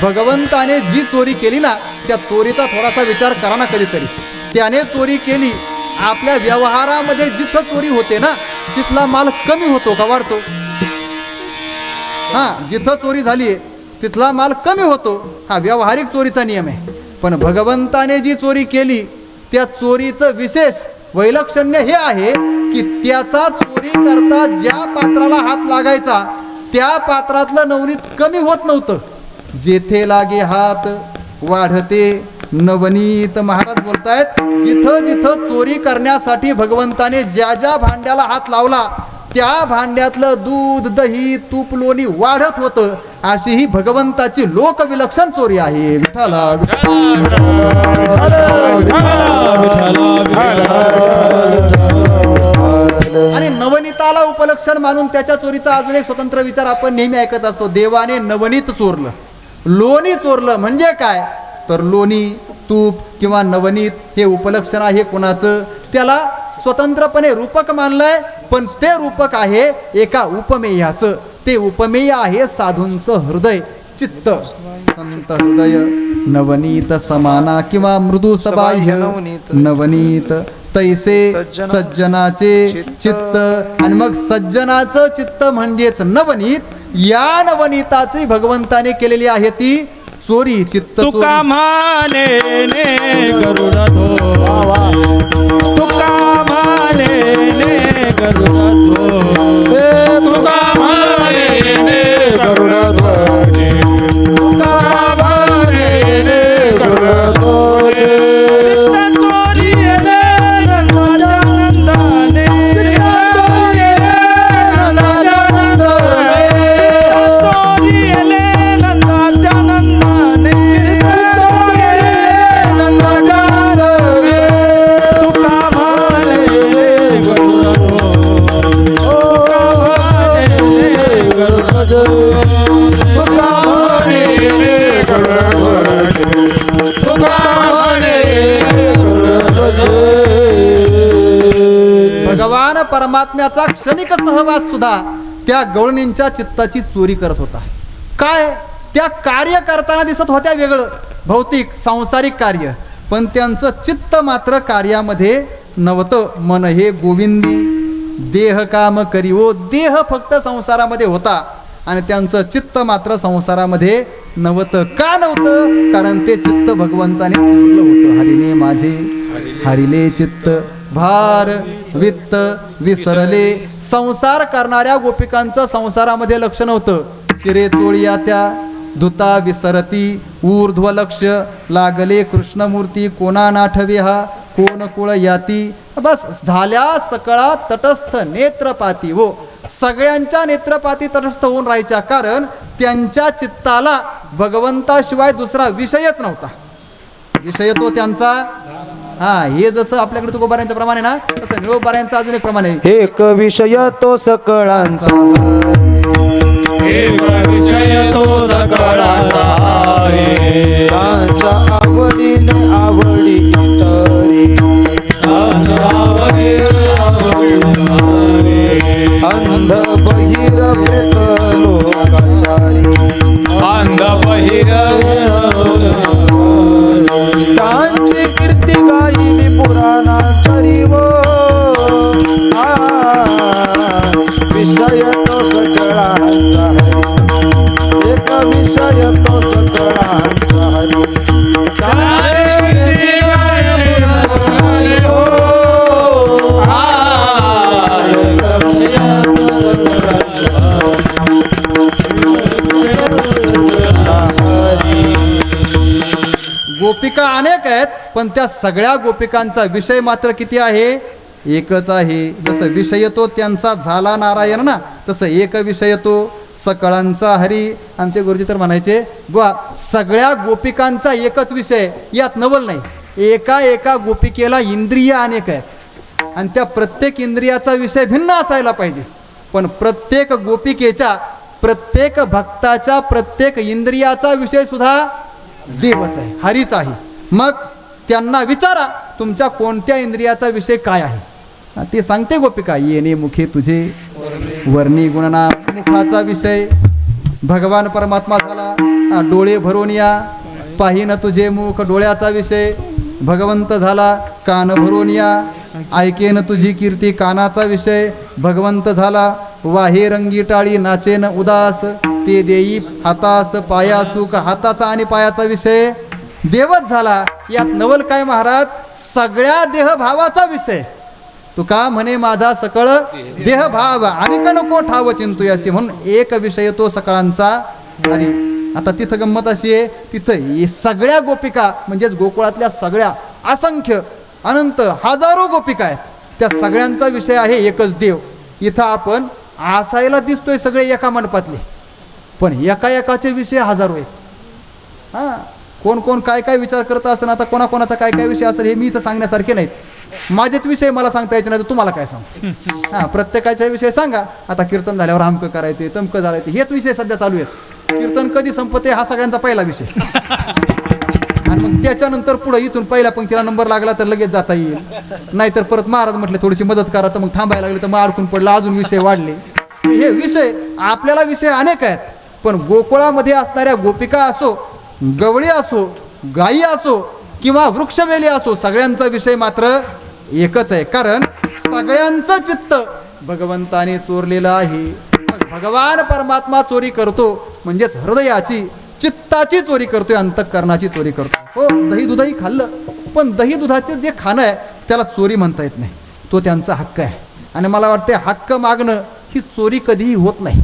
भगवंताने जी चोरी केली ना, त्या चोरीचा थोडासा विचार करा ना कधीतरी. त्याने चोरी केली, आपल्या व्यवहारामध्ये जिथं चोरी होते ना तिथला माल कमी होतो का वाढतो? हां, जिथं चोरी झाली तिथला माल कमी होतो. हा व्यावहारिक चोरीचा नियम आहे. पण भगवंताने जी चोरी केली त्या चोरीचं विशेष वैलक्षण्य हे आहे की त्याचा चोरी करता ज्या पात्राला हात लागायचा त्या पात्रातलं नवनीत कमी होत नव्हतं. जेथे लागे हात वाढते नवनीत. महाराज बोलतायत, जिथं जिथं चोरी करण्यासाठी भगवंताने ज्या ज्या भांड्याला हात लावला त्या भांड्यातलं दूध दही तूप लोणी वाढत होतं. अशी ही भगवंताची लोकविलक्षण चोरी आहे. विठ्ठला आणि नवनीताला उपलक्षण मानून त्याच्या चोरीचा अजून एक स्वतंत्र विचार आपण नेहमी ऐकत असतो. देवाने नवनीत चोरलं, लोणी चोरलं. म्हणजे काय तर लोणी तूप किंवा नवनीत हे उपलक्षण आहे कोणाचं? त्याला स्वतंत्रपणे रूपक मानलंय, पण ते रूपक आहे एका उपमेयाचं. ते उपमेय आहे साधूंचं हृदय चित्त. संत हृदय नवनीत समाना किंवा मृदू सबाह्य नवनीत तैसे सज्जनाचे चित्त. आणि मग सज्जनाचं चित्त म्हणजेच नवनीत. या नवनीताची भगवंताने केलेली आहे ती चोरी, चित्त चोरी. तुका माने ने गरुड तुका माने ने गरुड तुका माने ने गरुड तुका माने ने गरुड चोरी ले नंदाने चोरी ले नंदाच्या नंदाने भगवान परमात्म्याचा क्षणिक सहवास सुद्धा त्या गवळणींच्या चित्ताची चोरी करत होता. काय त्या कार्य करताना दिसत होत्या वेगळं, भौतिक सांसारिक कार्य, पण त्यांचं चित्त मात्र कार्यामध्ये नव्हतं. मन हे गोविंदी देह काम करीवो. देह फक्त संसारामध्ये होता आणि त्यांचं चित्त मात्र संसारामध्ये नव्हतं. का नव्हतं? कारण ते चित्त भगवंताने चोरलं होतं. हरिने माझे हरिले चित्त भार वित्त विसरले. संसार करणाऱ्या गोपिकांचं संसारामध्ये लक्ष नव्हतं. चिरे चोळिया त्या धुता विसरती ऊर्ध्व लक्ष लागले कृष्णमूर्ती कोणा नाठवे हा कोण कुळ याती. बस झाल्या सकळा तटस्थ नेत्रपाती. हो, सगळ्यांच्या नेत्रपाती तटस्थ होऊन राहायच्या, कारण त्यांच्या चित्ताला भगवंताशिवाय दुसरा विषयच नव्हता. विषय तो त्यांचा हे जसं आपल्याकडे तुकोबाऱ्यांचं प्रमाण आहे ना, तसं निळोबाऱ्यांचं अजून एक प्रमाण आहे. एक विषय तो सकळांचा एक विषय तो सकळांचा आहे. त्यांच्या आवडीने आवडी इतरी अंध बहिर प्रेत लोकाचारी अंध बहिर त्यांची कीर्ती गायली पुराणा तरी वो विषय तो सकळांचा हरी. एक विषय तो सकळांचा हरी. गोपिका अनेक आहेत, पण त्या सगळ्या गोपिकांचा विषय मात्र किती आहे? एकच आहे. जसं विषय तो त्यांचा झाला नारायण ना, तसं एक विषय तो सकळांचा हरी. आमचे गुरुजी तर म्हणायचे बुवा, सगळ्या गोपिकांचा एकच विषय, यात नवल नाही. एका एका गोपिकेला इंद्रिय अनेक आहेत आणि त्या प्रत्येक इंद्रियाचा विषय भिन्न असायला पाहिजे. पण प्रत्येक गोपिकेच्या, प्रत्येक भक्ताच्या, प्रत्येक इंद्रियाचा विषय सुद्धा देवच आहे, हरीच आहे. मग त्यांना विचारा तुमच्या कोणत्या इंद्रियाचा विषय काय आहे? ते सांगते गोपिका, येणे मुखे तुझे वर्णी गुणना. मुखाचा विषय भगवान परमात्मा झाला डोळे भरून या, पाहिन तुझे मुख डोळ्याचा विषय. भगवंत झाला कान भरून या, ऐकेन तुझी कीर्ती कानाचा विषय. भगवंत झाला वाहे रंगी टाळी नाचेन उदास, ते देई हातास पाया सुख हाताचा आणि पायाचा विषय. देवच झाला यात नवल काय महाराज, सगळ्या देहभावाचा विषय. तुका म्हणे माझा सकळ देहभाव आणि का नको ठाव चिंतूयासी, म्हणून एक विषय तो सकळांचा. आणि आता तिथं गंमत अशी आहे, तिथं सगळ्या गोपिका म्हणजेच गोकुळातल्या सगळ्या असंख्य अनंत हजारो गोपिका आहेत, त्या सगळ्यांचा विषय आहे एकच देव. इथं आपण असायला दिसतोय सगळे एका मंडपातले, पण एका एकाचे विषय हजारो आहेत. हां, कोण कोण काय काय विचार करत असेल, आता कोणाकोणाचा काय काय विषय असेल हे मी इथं सांगण्यासारखे नाहीत. माझेच विषय मला सांगता यायचे नाही तर तुम्हाला काय सांगू. हां, प्रत्येकाचा विषय सांगा. आता कीर्तन झाल्यावर आमकं करायचे तमकं झालायचे हेच विषय सध्या चालू आहेत. कीर्तन कधी संपते हा सगळ्यांचा पहिला विषय, आणि मग त्याच्यानंतर पुढे इथून पहिल्या पंक्तीला नंबर लागला तर लगेच जाता येईल, नाहीतर परत महाराज म्हटले थोडीशी मदत करा तर मग थांबायला लागले तर मग अडकून पडला, अजून विषय वाढले. हे विषय आपल्याला विषय अनेक आहेत, पण गोकुळामध्ये असणाऱ्या गोपिका असो, गवळी असो, गायी असो किंवा वृक्षवेली असो, सगळ्यांचा विषय मात्र एकच आहे. कारण सगळ्यांचं चित्त भगवंताने चोरलेलं आहे. भगवान परमात्मा चोरी करतो म्हणजेच हृदयाची चित्ताची चोरी करतोय, अंतःकरणाची चोरी करतो. हो, दही दुधही खाल्लं, पण दही दुधाचे जे खाणं आहे त्याला चोरी म्हणता येत नाही, तो त्यांचा हक्क आहे. आणि मला वाटते हक्क मागणं ही चोरी कधीही होत नाही.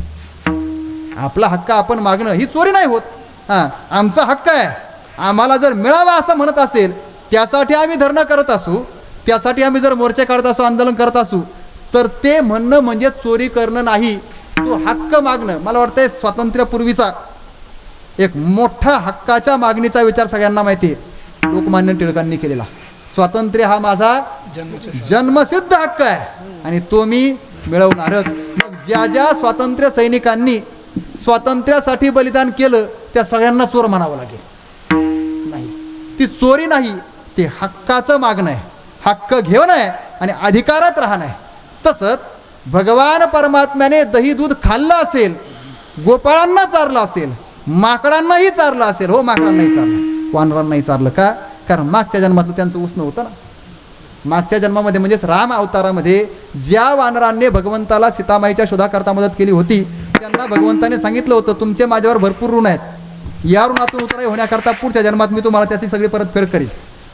आपला हक्क आपण मागणं ही चोरी नाही होत. हां, आमचा हक्क आहे, आम्हाला जर मिळावा असं म्हणत असेल त्यासाठी आम्ही धरणं करत असू, त्यासाठी आम्ही जर मोर्चे काढत असू, आंदोलन करत असू, तर ते म्हणणं म्हणजे चोरी करणं नाही, तो हक्क मागणं. मला वाटतंय स्वातंत्र्यापूर्वीचा एक मोठा हक्काच्या मागणीचा विचार सगळ्यांना माहिती आहे, लोकमान्य टिळकांनी केलेला. स्वातंत्र्य हा माझा जन्मसिद्ध हक्क आहे आणि तो मी मिळवणारच. मग ज्या ज्या स्वातंत्र्य सैनिकांनी स्वातंत्र्यासाठी बलिदान केलं त्या सगळ्यांना चोर म्हणावं लागेल. नाही, ती चोरी नाही, ते हक्काचं मागणं आहे, हक्क घेणं आहे आणि अधिकारात राहणं आहे. तसंच भगवान परमात्म्याने दही दूध खाल्लं असेल, गोपाळांना चारलं असेल, माकडांनाही चारलं असेल. हो, माकडांनाही चारलं, वानरांनाही चारलं. का? कारण मागच्या जन्मातलं त्यांचं उसणं होतं ना. मागच्या जन्मामध्ये म्हणजेच राम अवतारामध्ये ज्या वानरांनी भगवंताला सीतामाईच्या शोधाकरता मदत केली होती त्यांना भगवंताने सांगितलं होतं तुमचे माझ्यावर भरपूर ऋण आहेत, या ऋणातून उतराई होण्याकरता पुढच्या जन्मात मी तुम्हाला त्याची सगळी परतफेड करील.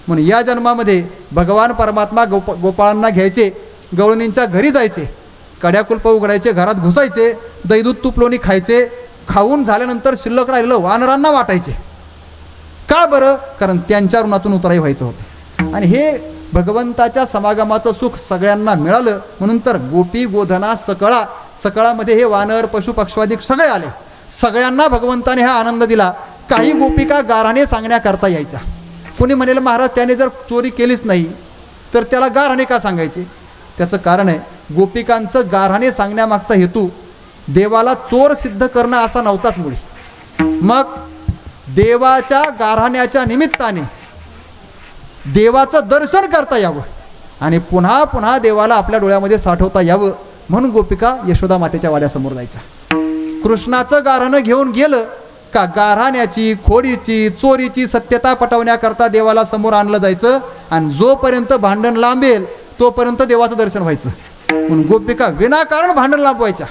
म्हणून या जन्मामध्ये भगवान परमात्मा गोपाळांना घ्यायचे, गवळणींच्या घरी जायचे, कड्याकुल्प उघडायचे, घरात घुसायचे, दही दूध तूप लोणी खायचे, खाऊन झाल्यानंतर शिल्लक राहिलेलं वानरांना वाटायचे. का बरं? कारण त्यांच्या ऋणातून उतराई व्हायचं होतं. आणि हे भगवंताच्या समागमाचं सुख सगळ्यांना मिळालं म्हणून तर गोपी गोधना सकळा, सकळामध्ये हे वानर पशु पक्षवादिक सगळे आले, सगळ्यांना भगवंताने हा आनंद दिला. काही गोपिका गाराने सांगण्याकरता यायच्या. कोणी म्हणेल महाराज त्याने जर चोरी केलीच नाही तर त्याला गाराने का सांगायचे? त्याचं कारण आहे, गोपिकांचं गाराने सांगण्यामागचा हेतू देवाला चोर सिद्ध करणं असा नव्हताच मुळी. मग देवाच्या गारहाण्याच्या निमित्ताने देवाचं दर्शन करता यावं आणि पुन्हा पुन्हा देवाला आपल्या डोळ्यामध्ये साठवता यावं म्हणून गोपिका यशोदा मातेच्या वाड्यासमोर जायच्या. कृष्णाचं गारहाणं घेऊन गेलं का गारहाण्याची, खोडीची, चोरीची सत्यता पटवण्याकरता देवाला समोर आणलं जायचं आणि जोपर्यंत भांडण लांबेल तोपर्यंत देवाचं दर्शन व्हायचं. म्हणून गोपिका विनाकारण भांडण लांबवायच्या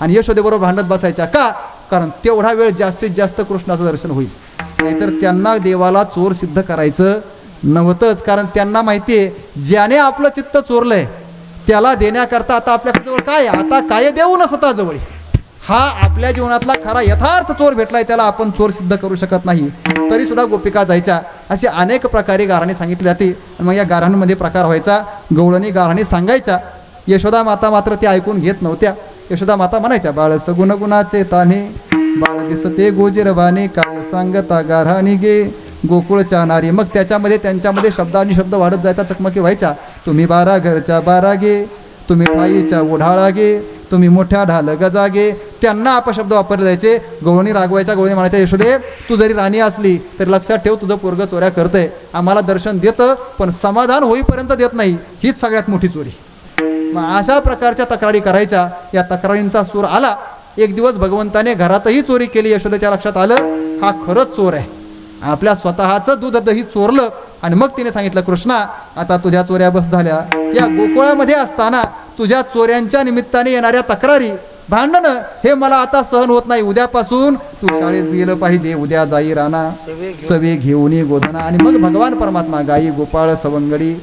आणि यशोदेबरोबर भांडत बसायच्या. का? कारण तेवढा वेळ जास्तीत जास्त कृष्णाचं दर्शन होईल, नाहीतर त्यांना देवाला चोर सिद्ध करायचं नव्हतंच. कारण त्यांना माहिती आहे ज्याने आपलं चित्त चोरलंय त्याला देण्याकरता आता आपल्याजवळ काय, आता काय देऊ न स्वतःजवळ. हा आपल्या जीवनातला खरा यथार्थ चोर भेटलाय, त्याला आपण चोर सिद्ध करू शकत नाही. तरी सुद्धा गोपिका जायच्या. असे अनेक प्रकारे गाराणे सांगितले जाते. मग या गारांमध्ये प्रकार व्हायचा. गवळणी गाराणे सांगायच्या, यशोदा माता मात्र ते ऐकून घेत नव्हत्या. यशोदा माता म्हणायच्या, बाळ सगुण गुणाचे ताने, बाळ दिसते गोजिरवाने, काय सांगता गाराणी गे गोकुळच्या नारी. मग त्याच्यामध्ये त्यांच्यामध्ये शब्द आणि शब्द वाढत जायचा, चकमकी व्हायच्या. तुम्ही 12 घरच्या 12 गे, तुम्ही ठाईच्या ओढाळा गे, तुम्ही मोठ्या ढाल गजा गे. त्यांना अपशब्द वापरले जायचे. गवळणी रागवायच्या. गवळणी म्हणायच्या, यशोदे तू जरी राणी असली तरी लक्षात ठेव तुझं पोरगं चोऱ्या करतंय, आम्हाला दर्शन देतं पण समाधान होईपर्यंत देत नाही, हीच सगळ्यात मोठी चोरी. मग अशा प्रकारच्या तक्रारी करायच्या. या तक्रारींचा सूर आला एक दिवस भगवंताने घरातही चोरी केली. यशोदेच्या लक्षात आलं हा खरंच चोर आहे. आपल्या स्वतःचं दूध दही चोरलं आणि मग तिने सांगितलं, कृष्णा आता तुझ्या चोऱ्या बस झाल्या. या गोकुळामध्ये असताना तुझ्या चोऱ्यांच्या निमित्ताने येणाऱ्या तक्रारी भांडणं हे मला आता सहन होत नाही. उद्यापासून तू शाळेत गेलं पाहिजे. उद्या जाई राणा सवे घेऊन गोधना. आणि मग भगवान परमात्मा गाई गोपाळ सवंगडी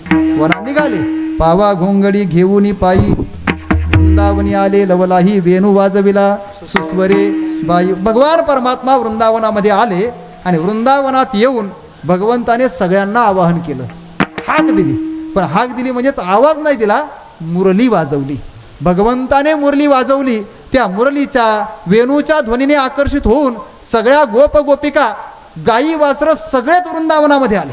वना निघाले. पावा घोंगडी घेऊन पायी वृंदावनी आले. लवलाही वेणू वाजविला सुस्वरे बाई. भगवान परमात्मा वृंदावनामध्ये आले आणि वृंदावनात येऊन भगवंताने सगळ्यांना आवाहन केलं, हाक दिली. पण हाक दिली म्हणजेच आवाज नाही दिला, मुरली वाजवली. भगवंताने मुरली वाजवली. त्या मुरलीच्या वेणूच्या ध्वनीने आकर्षित होऊन सगळ्या गोप गोपिका गायी वासरं सगळेच वृंदावनामध्ये आले.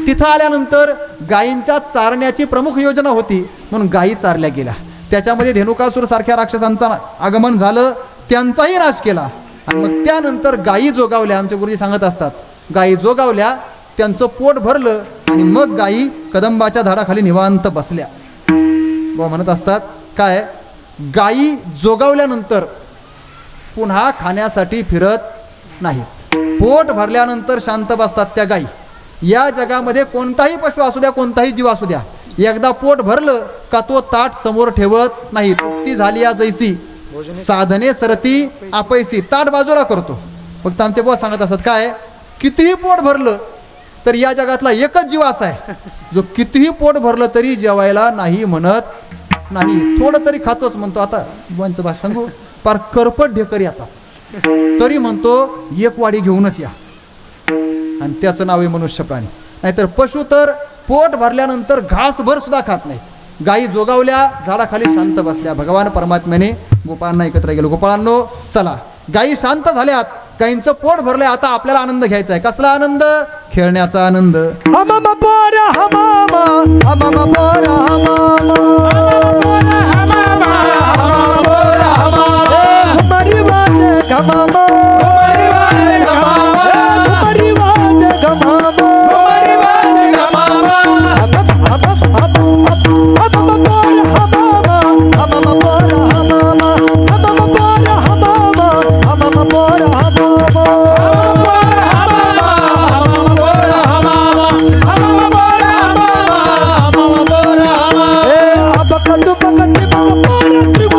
तिथं आल्यानंतर गायींच्या चारण्याची प्रमुख योजना होती म्हणून गायी चारल्या गेल्या. त्याच्यामध्ये धेनुकासूर सारख्या राक्षसांचं आगमन झालं, त्यांचाही नाश केला. आणि मग त्यानंतर गायी जोगावल्या. आमचे गुरुजी सांगत असतात गायी जोगावल्या, त्यांचं पोट भरलं आणि मग गायी कदंबाच्या झाडाखाली निवांत बसल्या. बाबा म्हणत असतात काय, गायी जोगावल्यानंतर पुन्हा खाण्यासाठी फिरत नाहीत. पोट भरल्यानंतर शांत बसतात त्या गायी. या जगामध्ये कोणताही पशु असू द्या, कोणताही जीव असू द्या, एकदा पोट भरलं का तो ताट समोर ठेवत नाही. तृप्ती झाली या जैसी साधने सरती आपैसी. ताट बाजूला करतो. फक्त आमचे बुवा सांगत असत काय, कितीही पोट भरलं तर या जगातला एकच जीव असा आहे जो कितीही पोट भरलं तरी जेवायला नाही म्हणत नाही. थोडं तरी खातोच म्हणतो. आता बुवांचं भाषा सांगू, पार करपट ढेकर येतात तरी म्हणतो एक वाडी घेऊनच या. आणि त्याचं नाव आहे मनुष्य प्राणी. नाहीतर पशु तर पोट भरल्यानंतर घासभर सुद्धा खात नाहीत. गायी जोगावल्या, झाडाखाली शांत बसल्या. भगवान परमात्म्याने गोपाळांना एकत्र गेलो. गोपाळांनो चला, गायी शांत झाल्यात, गायींचं पोट भरलंय, आता आपल्याला आनंद घ्यायचा आहे. कसला आनंद? खेळण्याचा आनंद. हमामा पोरा हमामा हमामा पोरा हमारी वाजे घमामा हमारी वाजे घमामा त्रिभुवन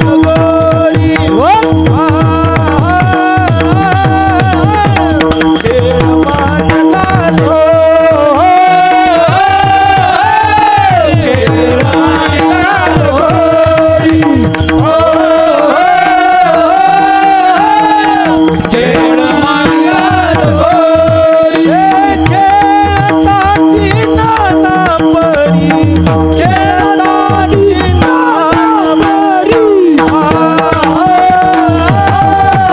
लगोरी खेळ मांडला लो खेळ मांडला लगोरी खेळ मांडला लगोरी खेळताची नाना परी खेळताची नाना परी खेळ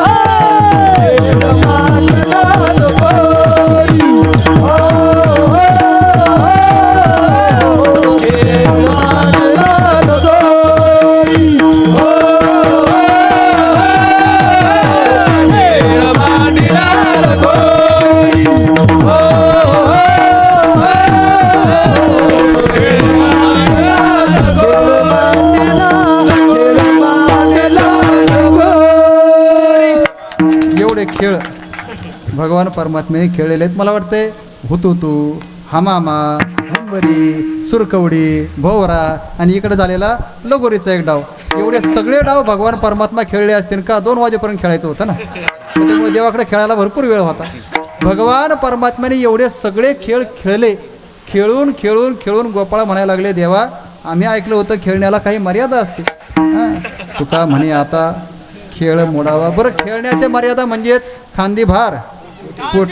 मांडला लगोरी खेळ मांडला लगोरी खेळ मांडला लगोरी एवढे खेळ भगवान परमात्म्याने खेळलेले आहेत. मला वाटतंय हुतुतू, हमामा, हुंबरी, सुरकवडी, भोवरा आणि इकडे झालेला लगोरीचा एक डाव. एवढे सगळे डाव भगवान परमात्मा खेळले असतील का? 2 वाजेपर्यंत खेळायचं होतं ना. त्याच्यामुळे देवाकडे खेळायला भरपूर वेळ होता. भगवान परमात्म्याने एवढे सगळे खेळ खेळले. खेळून खेळून खेळून गोपाळ म्हणायला लागले, देवा आम्ही ऐकलं होतं खेळण्याला काही मर्यादा असते. हां, तुका म्हणे आता खेळ मोडावा. बरं, खेळण्याच्या मर्यादा म्हणजेच खांदी भार, पोट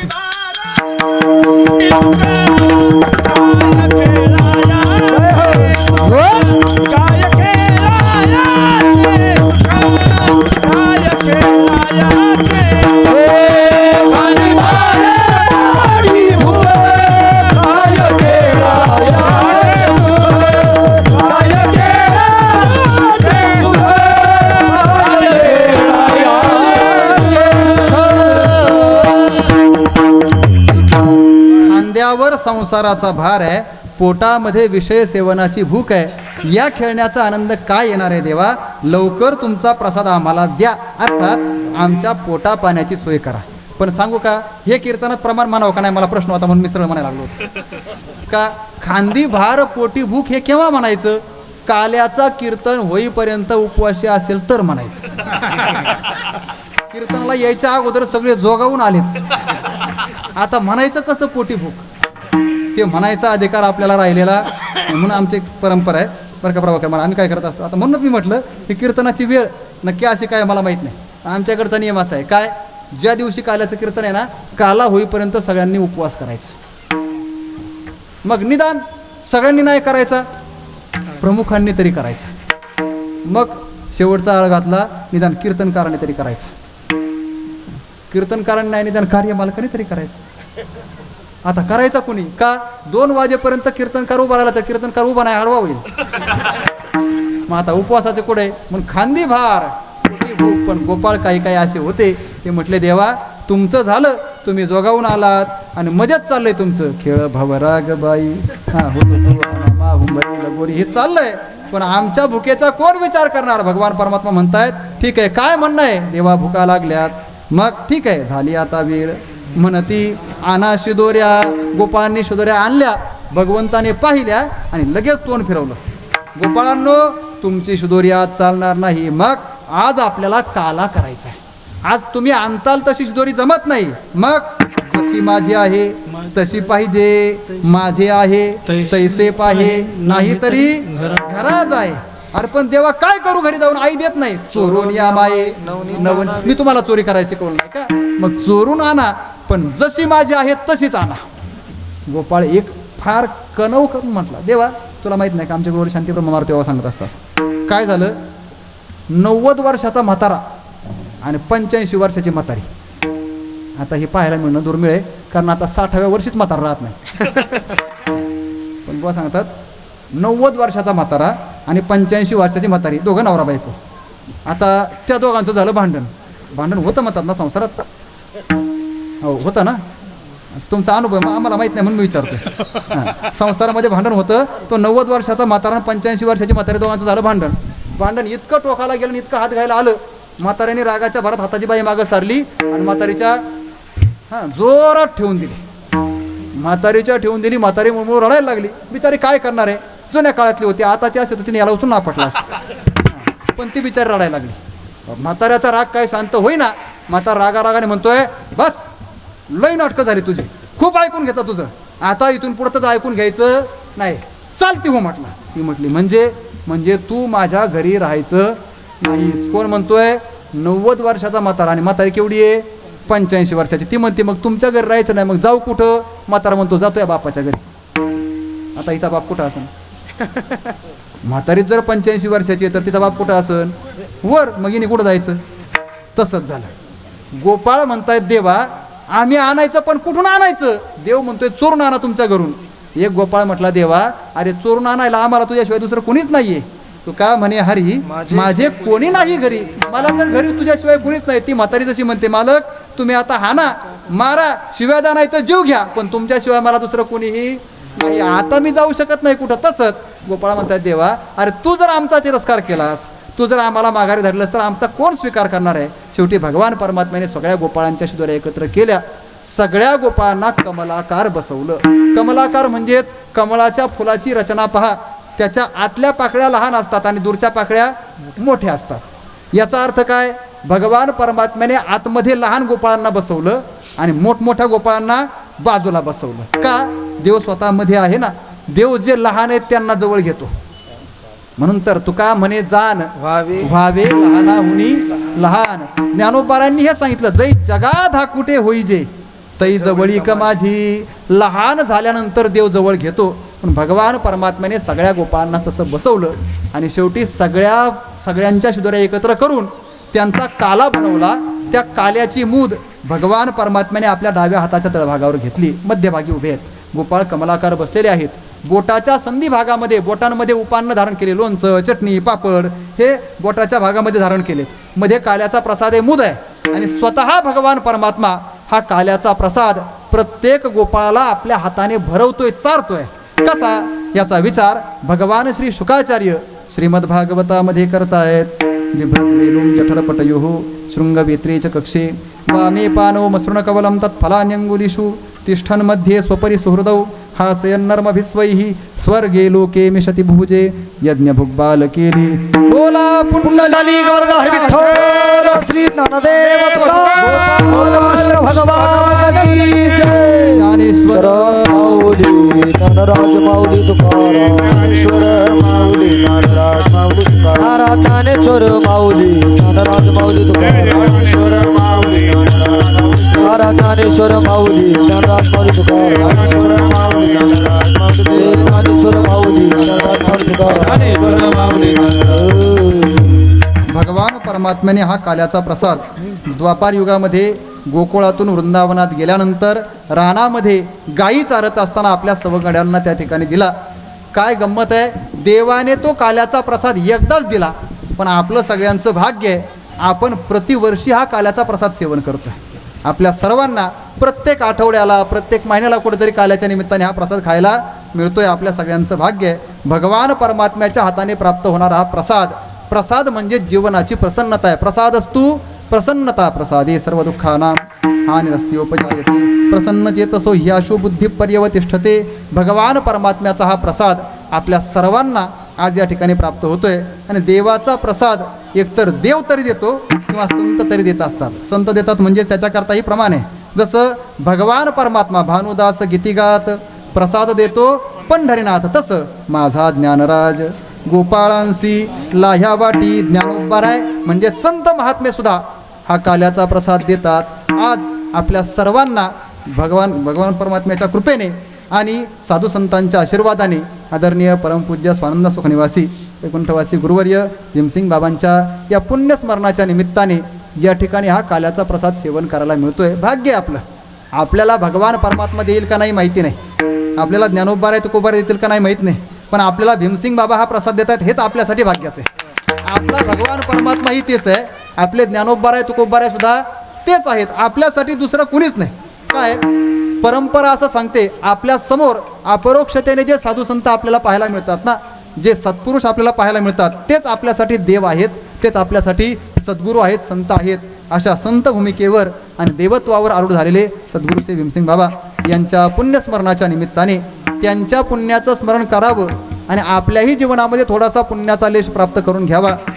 खांद्यावर संसाराचा भार आहे, पोटामध्ये विषय सेवनाची भूक आहे. या खेळण्याचा आनंद काय येणार आहे देवा? लवकर तुमचा प्रसाद आम्हाला द्या, अर्थात आमच्या पोटा पाण्याची सोय करा. पण सांगू का, हे कीर्तनात प्रमाण म्हणावं का नाही? मला प्रश्न होता म्हणून मिसळ म्हणायला लागलो का. खांदी भार पोटी भूक हे केव्हा म्हणायचं? काल्याचा कीर्तन होईपर्यंत उपवासी असेल तर म्हणायचं. कीर्तनाला यायच्या अगोदर सगळे जोगावून आलेत. आता म्हणायचं कसं पोटी भूक? ते म्हणायचा अधिकार आपल्याला राहिलेला म्हणून आमची परंपरा आहे बरं का प्रभाकर. मला आम्ही काय करत असतो आता, म्हणूनच मी म्हटलं की कीर्तनाची वेळ नक्की अशी काय मला माहीत नाही. आमच्याकडचा नियम असा आहे काय, ज्या दिवशी काल्याचं कीर्तन आहे ना, काला होईपर्यंत सगळ्यांनी उपवास करायचा. मग निदान सगळ्यांनी नाही करायचा, प्रमुखांनी तरी करायचा. मग शेवटचा आळ घातला, निदान कीर्तनकाराने तरी करायचा. कीर्तनकारांनी नाही, निदान कार्यमालकाने तरी करायचं. आता करायचा कोणी का? 2 वाजेपर्यंत कीर्तनकार उभा राहिला तर कीर्तनकार उभा नाही, आडवा होईल. मग आता उपवासाचे कुठे? म्हणून खांदी भार पोटी भूक. पण गोपाळ काही असे होते, ते म्हटले देवा तुमचं झालं, तुम्ही जोगावून आलात आणि मजेत चाललंय तुमचं. खेळ भवराग बाई, हा होतो तू मामा हुंबरी लगोरी हे चाललंय, पण आमच्या भुकेचा कोण विचार करणार? भगवान परमात्मा म्हणतायत ठीक आहे, काय म्हणणं आहे? देवा भुका लागल्यात. मग ठीक आहे, झाली आता वेळ. म्हणती आणा शिदोऱ्या. गोपाळांनी शिदोऱ्या आणल्या, भगवंताने पाहिल्या आणि लगेच तोंड फिरवलं. गोपाळांनो तुमची शिदोरी आज चालणार नाही. मग आज आपल्याला काला करायचा आहे. आज तुम्ही आणताल तशी शिदोरी जमत नाही. मग जशी माझी आहे तशी पाहिजे, माझे आहे तैसे पाहे, नाही तरी घराच आहे. अरे पण देवा काय करू? घरी जाऊन आई देत नाही. चोरून या माये नवन. मी तुम्हाला चोरी करायची शिकवलं नाही का? मग चोरून आणा, पण जशी माझी आहे तशीच आणा. गोपाळ एक फार कनव करून म्हटला, देवा तुला माहित नाही का आमच्या गुरुवर शांतीब्रह्म महाराज तेव्हा सांगत असतात. काय झालं? 90 वर्षाचा म्हातारा आणि 85 वर्षाची म्हातारी. आता हे पाहायला मिळणं दुर्मिळ आहे, कारण आता 60व्या वर्षीच म्हातारा राहत नाही. पण बुवा सांगतात 90 वर्षाचा म्हातारा आणि 85 वर्षाची म्हातारी, दोघं नवरा बायको. आता त्या दोघांचं झालं भांडण. भांडण होतं म्हणतात ना संसारात? हो होतं ना. तुमचा अनुभव आम्हाला माहीत नाही म्हणून मी विचारतो. संसारामध्ये भांडण होतं. तो 90 वर्षाचा म्हातारा आणि 85 वर्षाची म्हातारी, दोघांचं झालं भांडण. भांडण इतकं टोकाला गेलं, इतकं हात घ्यायला आलं, म्हाताऱ्याने रागाच्या भरात हाताची बाई मागं सारली आणि म्हातारीच्या जोरात ठेवून दिली. म्हातारीच्या ठेवून दिली. म्हातारी मुळमुळ रडायला लागली. बिचारी काय करणार आहे? जुन्या काळातली होती, आताची असते तर तिने याला उचलून आपटला असतं. पण ती बिचारी रडायला लागली. म्हाताऱ्याचा राग काय शांत होईना. म्हातारा रागाने म्हणतोय, बस लई नाटकं झाली तुझी, खूप ऐकून घेता तुझं, आता इथून पुढं तर ऐकून घ्यायचं नाही, चालती हो म्हटलं. ती म्हटली म्हणजे तू माझ्या घरी राहायचं नाहीस. कोण म्हणतोय? 90 वर्षाचा म्हातारा. आणि म्हातारी केवढी आहे? 85 वर्षाची. ती म्हणते मग तुमच्या घरी राहायचं नाही, मग जाऊ कुठं? म्हातारा म्हणतो जातोय बापाच्या घरी. आता हिचा बाप कुठं असन? म्हातारीत जर 85 वर्षाची आहे तर तिचा बाप कुठं असन? वर. मग हिने कुठं जायचं? तसंच झालं. गोपाळ म्हणतायत, देवा आम्ही आणायचं पण कुठून आणायचं? देव म्हणतोय चोरून आणा तुमच्या घरून. एक गोपाळ म्हटला, देवा अरे चोरून आणायला आम्हाला तुझ्याशिवाय दुसरं कोणीच नाहीये. तू का म्हणे, हरी माझे कोणी नाही घरी, मला जर घरी तुझ्याशिवाय कोणीच नाही. ती म्हातारी जशी म्हणते, मालक तुम्ही आता हाना मारा शिव्या द्या नाही तर जीव घ्या, पण तुमच्याशिवाय मला दुसरं कोणीही नाही, आता मी जाऊ शकत नाही कुठं. तसंच गोपाळ म्हणतात, देवा अरे तू जर आमचा तिरस्कार केलास, तू जर आम्हाला माघारी धरलंस तर आमचा कोण स्वीकार करणार आहे? शेवटी भगवान परमात्म्याने सगळ्या गोपाळांच्या शिदोऱ्या एकत्र केल्या. सगळ्या गोपाळांना कमलाकार बसवलं. कमलाकार म्हणजेच कमळाच्या फुलाची रचना पहा, त्याच्या आतल्या पाकळ्या लहान असतात आणि दूरच्या पाकळ्या मोठ्या असतात. याचा अर्थ काय? भगवान परमात्म्याने आतमध्ये लहान गोपाळांना बसवलं आणि मोठमोठ्या गोपाळांना बाजूला बसवलं. का? देव स्वतःमध्ये आहे ना. देव जे लहान आहेत त्यांना जवळ घेतो. म्हणून तर तुका म्हणे, जाण व्हावे लहानाहुनी लहान. ज्ञानोबारांनी हे सांगितलं, जै जगात हा कुठे होई जे तै जवळी क माझी. लहान झाल्यानंतर देव जवळ घेतो. पण भगवान परमात्म्याने सगळ्या गोपाळांना तसं बसवलं आणि शेवटी सगळ्यांच्या शिदोऱ्या एकत्र करून त्यांचा काला बनवला. त्या काल्याची मूद भगवान परमात्म्याने आपल्या डाव्या हाताच्या तळभागावर घेतली. मध्यभागी उभे आहेत गोपाळ, कमलाकार बसलेले आहेत. बोटाच्या संधी भागामध्ये, बोटांमध्ये उपान्न धारण केले, लोणचं चटणी पापड हे बोटाच्या भागामध्ये धारण केलेत. मध्ये काल्याचा प्रसाद आहे, मूद आहे. आणि स्वतः भगवान परमात्मा हा काल्याचा प्रसाद प्रत्येक गोपाळाला आपल्या हाताने भरवतोय, चारतोय. कसा? याचा विचार भगवान श्री शुकाचार्य श्रीमद भागवतामध्ये करतायत. बिभ्रद्वेलुं जठरपटयोः शृंगवेत्रे च कक्षे वामे पानो मसृणकवलं तत्फलान्यंगुलिषु तिष्ठन् मध्ये स्वपरि सुहृदौ हासयन्नर्मभिस्वैः स्वर्गे लोके मिशति भुजे यज्ञभुग्बाल केली. बोला पुंडलिक वर्ग विठ्ठल श्री ज्ञानदेव तुकाराम कृष्ण भगवान की जय. ज्ञानेश्वर माऊली ज्ञानराज माऊली तुकाराम, ज्ञानेश्वर माऊली ज्ञानराज माऊली तुकाराम, ज्ञानेश्वर माऊली ज्ञानराज माऊली तुकाराम, ज्ञानेश्वर माऊली ज्ञानेश्वर माऊली ज्ञानराज माऊली तुकाराम, ज्ञानेश्वर माऊली ज्ञानराज माऊली, ज्ञानेश्वर माऊली ज्ञानराज माऊली तुकाराम, ज्ञानेश्वर माऊली. भगवान परमात्म्याने हा काल्याचा प्रसाद द्वापार युगामध्ये गोकुळातून वृंदावनात गेल्यानंतर रानामध्ये गायी चारत असताना आपल्या सवंगड्यांना त्या ठिकाणी दिला. काय गंमत आहे, देवाने तो काल्याचा प्रसाद एकदाच दिला, पण आपलं सगळ्यांचं भाग्य आहे आपण प्रतिवर्षी हा काल्याचा प्रसाद सेवन करतोय. आपल्या सर्वांना प्रत्येक आठवड्याला प्रत्येक महिन्याला कुठेतरी काल्याच्या निमित्ताने हा प्रसाद खायला मिळतोय. आपल्या सगळ्यांचं भाग्य आहे. भगवान परमात्म्याच्या हाताने प्राप्त होणारा हा प्रसाद म्हणजे जीवनाची प्रसन्नता आहे. प्रसादस्तु प्रसन्नता प्रसादे सर्व दुःखानां हानिरस्योपजायते प्रसन्न चेतसो ह्याशु बुद्धी पर्यवतिष्ठते. भगवान परमात्म्याचा हा प्रसाद आपल्या सर्वांना आज या ठिकाणी प्राप्त होतोय. आणि देवाचा प्रसाद एकतर देव तरी देतो किंवा संत तरी देत असतात. संत देतात म्हणजे त्याच्याकरताही प्रमाण आहे. जसं भगवान परमात्मा भानुदास गीतिगात प्रसाद देतो पंढरीनाथ, तसं माझा ज्ञानराज गोपाळांसी लाह्या वाटी ज्ञानोबाराय म्हणजे संत महात्मे सुद्धा हा काल्याचा प्रसाद देतात. आज आपल्या सर्वांना भगवान परमात्म्याच्या कृपेने आणि साधू संतांच्या आशीर्वादाने आदरणीय परमपूज्य स्वानंद सुखनिवासी वैकुंठवासी गुरुवर्य भीमसिंग बाबांच्या या पुण्यस्मरणाच्या निमित्ताने या ठिकाणी हा काल्याचा प्रसाद सेवन करायला मिळतोय. भाग्य आपलं. आपल्याला भगवान परमात्मा देईल का नाही माहिती नाही, आपल्याला ज्ञानोबाराय तुकोबाराय देतील का नाही माहीत नाही, पण आपल्याला भीमसिंग बाबा हा प्रसाद देत आहेत हेच आपल्यासाठी भाग्याचं आहे. आपला भगवान परमात्माही तेच आहे, आपले ज्ञानोबाराय तुकोबाराय सुद्धा तेच आहेत. आपल्यासाठी दुसरं कुणीच नाही. काय परंपरा असं सांगते, आपल्या समोर अपरोक्षतेने जे साधू संत आपल्याला पाहायला मिळतात ना, जे सत्पुरुष आपल्याला पाहायला मिळतात तेच आपल्यासाठी देव आहेत, तेच आपल्यासाठी सद्गुरू आहेत, संत आहेत. अशा संत भूमिकेवर आणि देवत्वावर आरूढ झालेले सद्गुरू श्री भीमसिंग बाबा यांच्या पुण्यस्मरणाच्या निमित्ताने त्यांच्या पुण्याचं स्मरण करावं आणि आपल्याही जीवनामध्ये थोडासा पुण्याचा लेश प्राप्त करून घ्यावा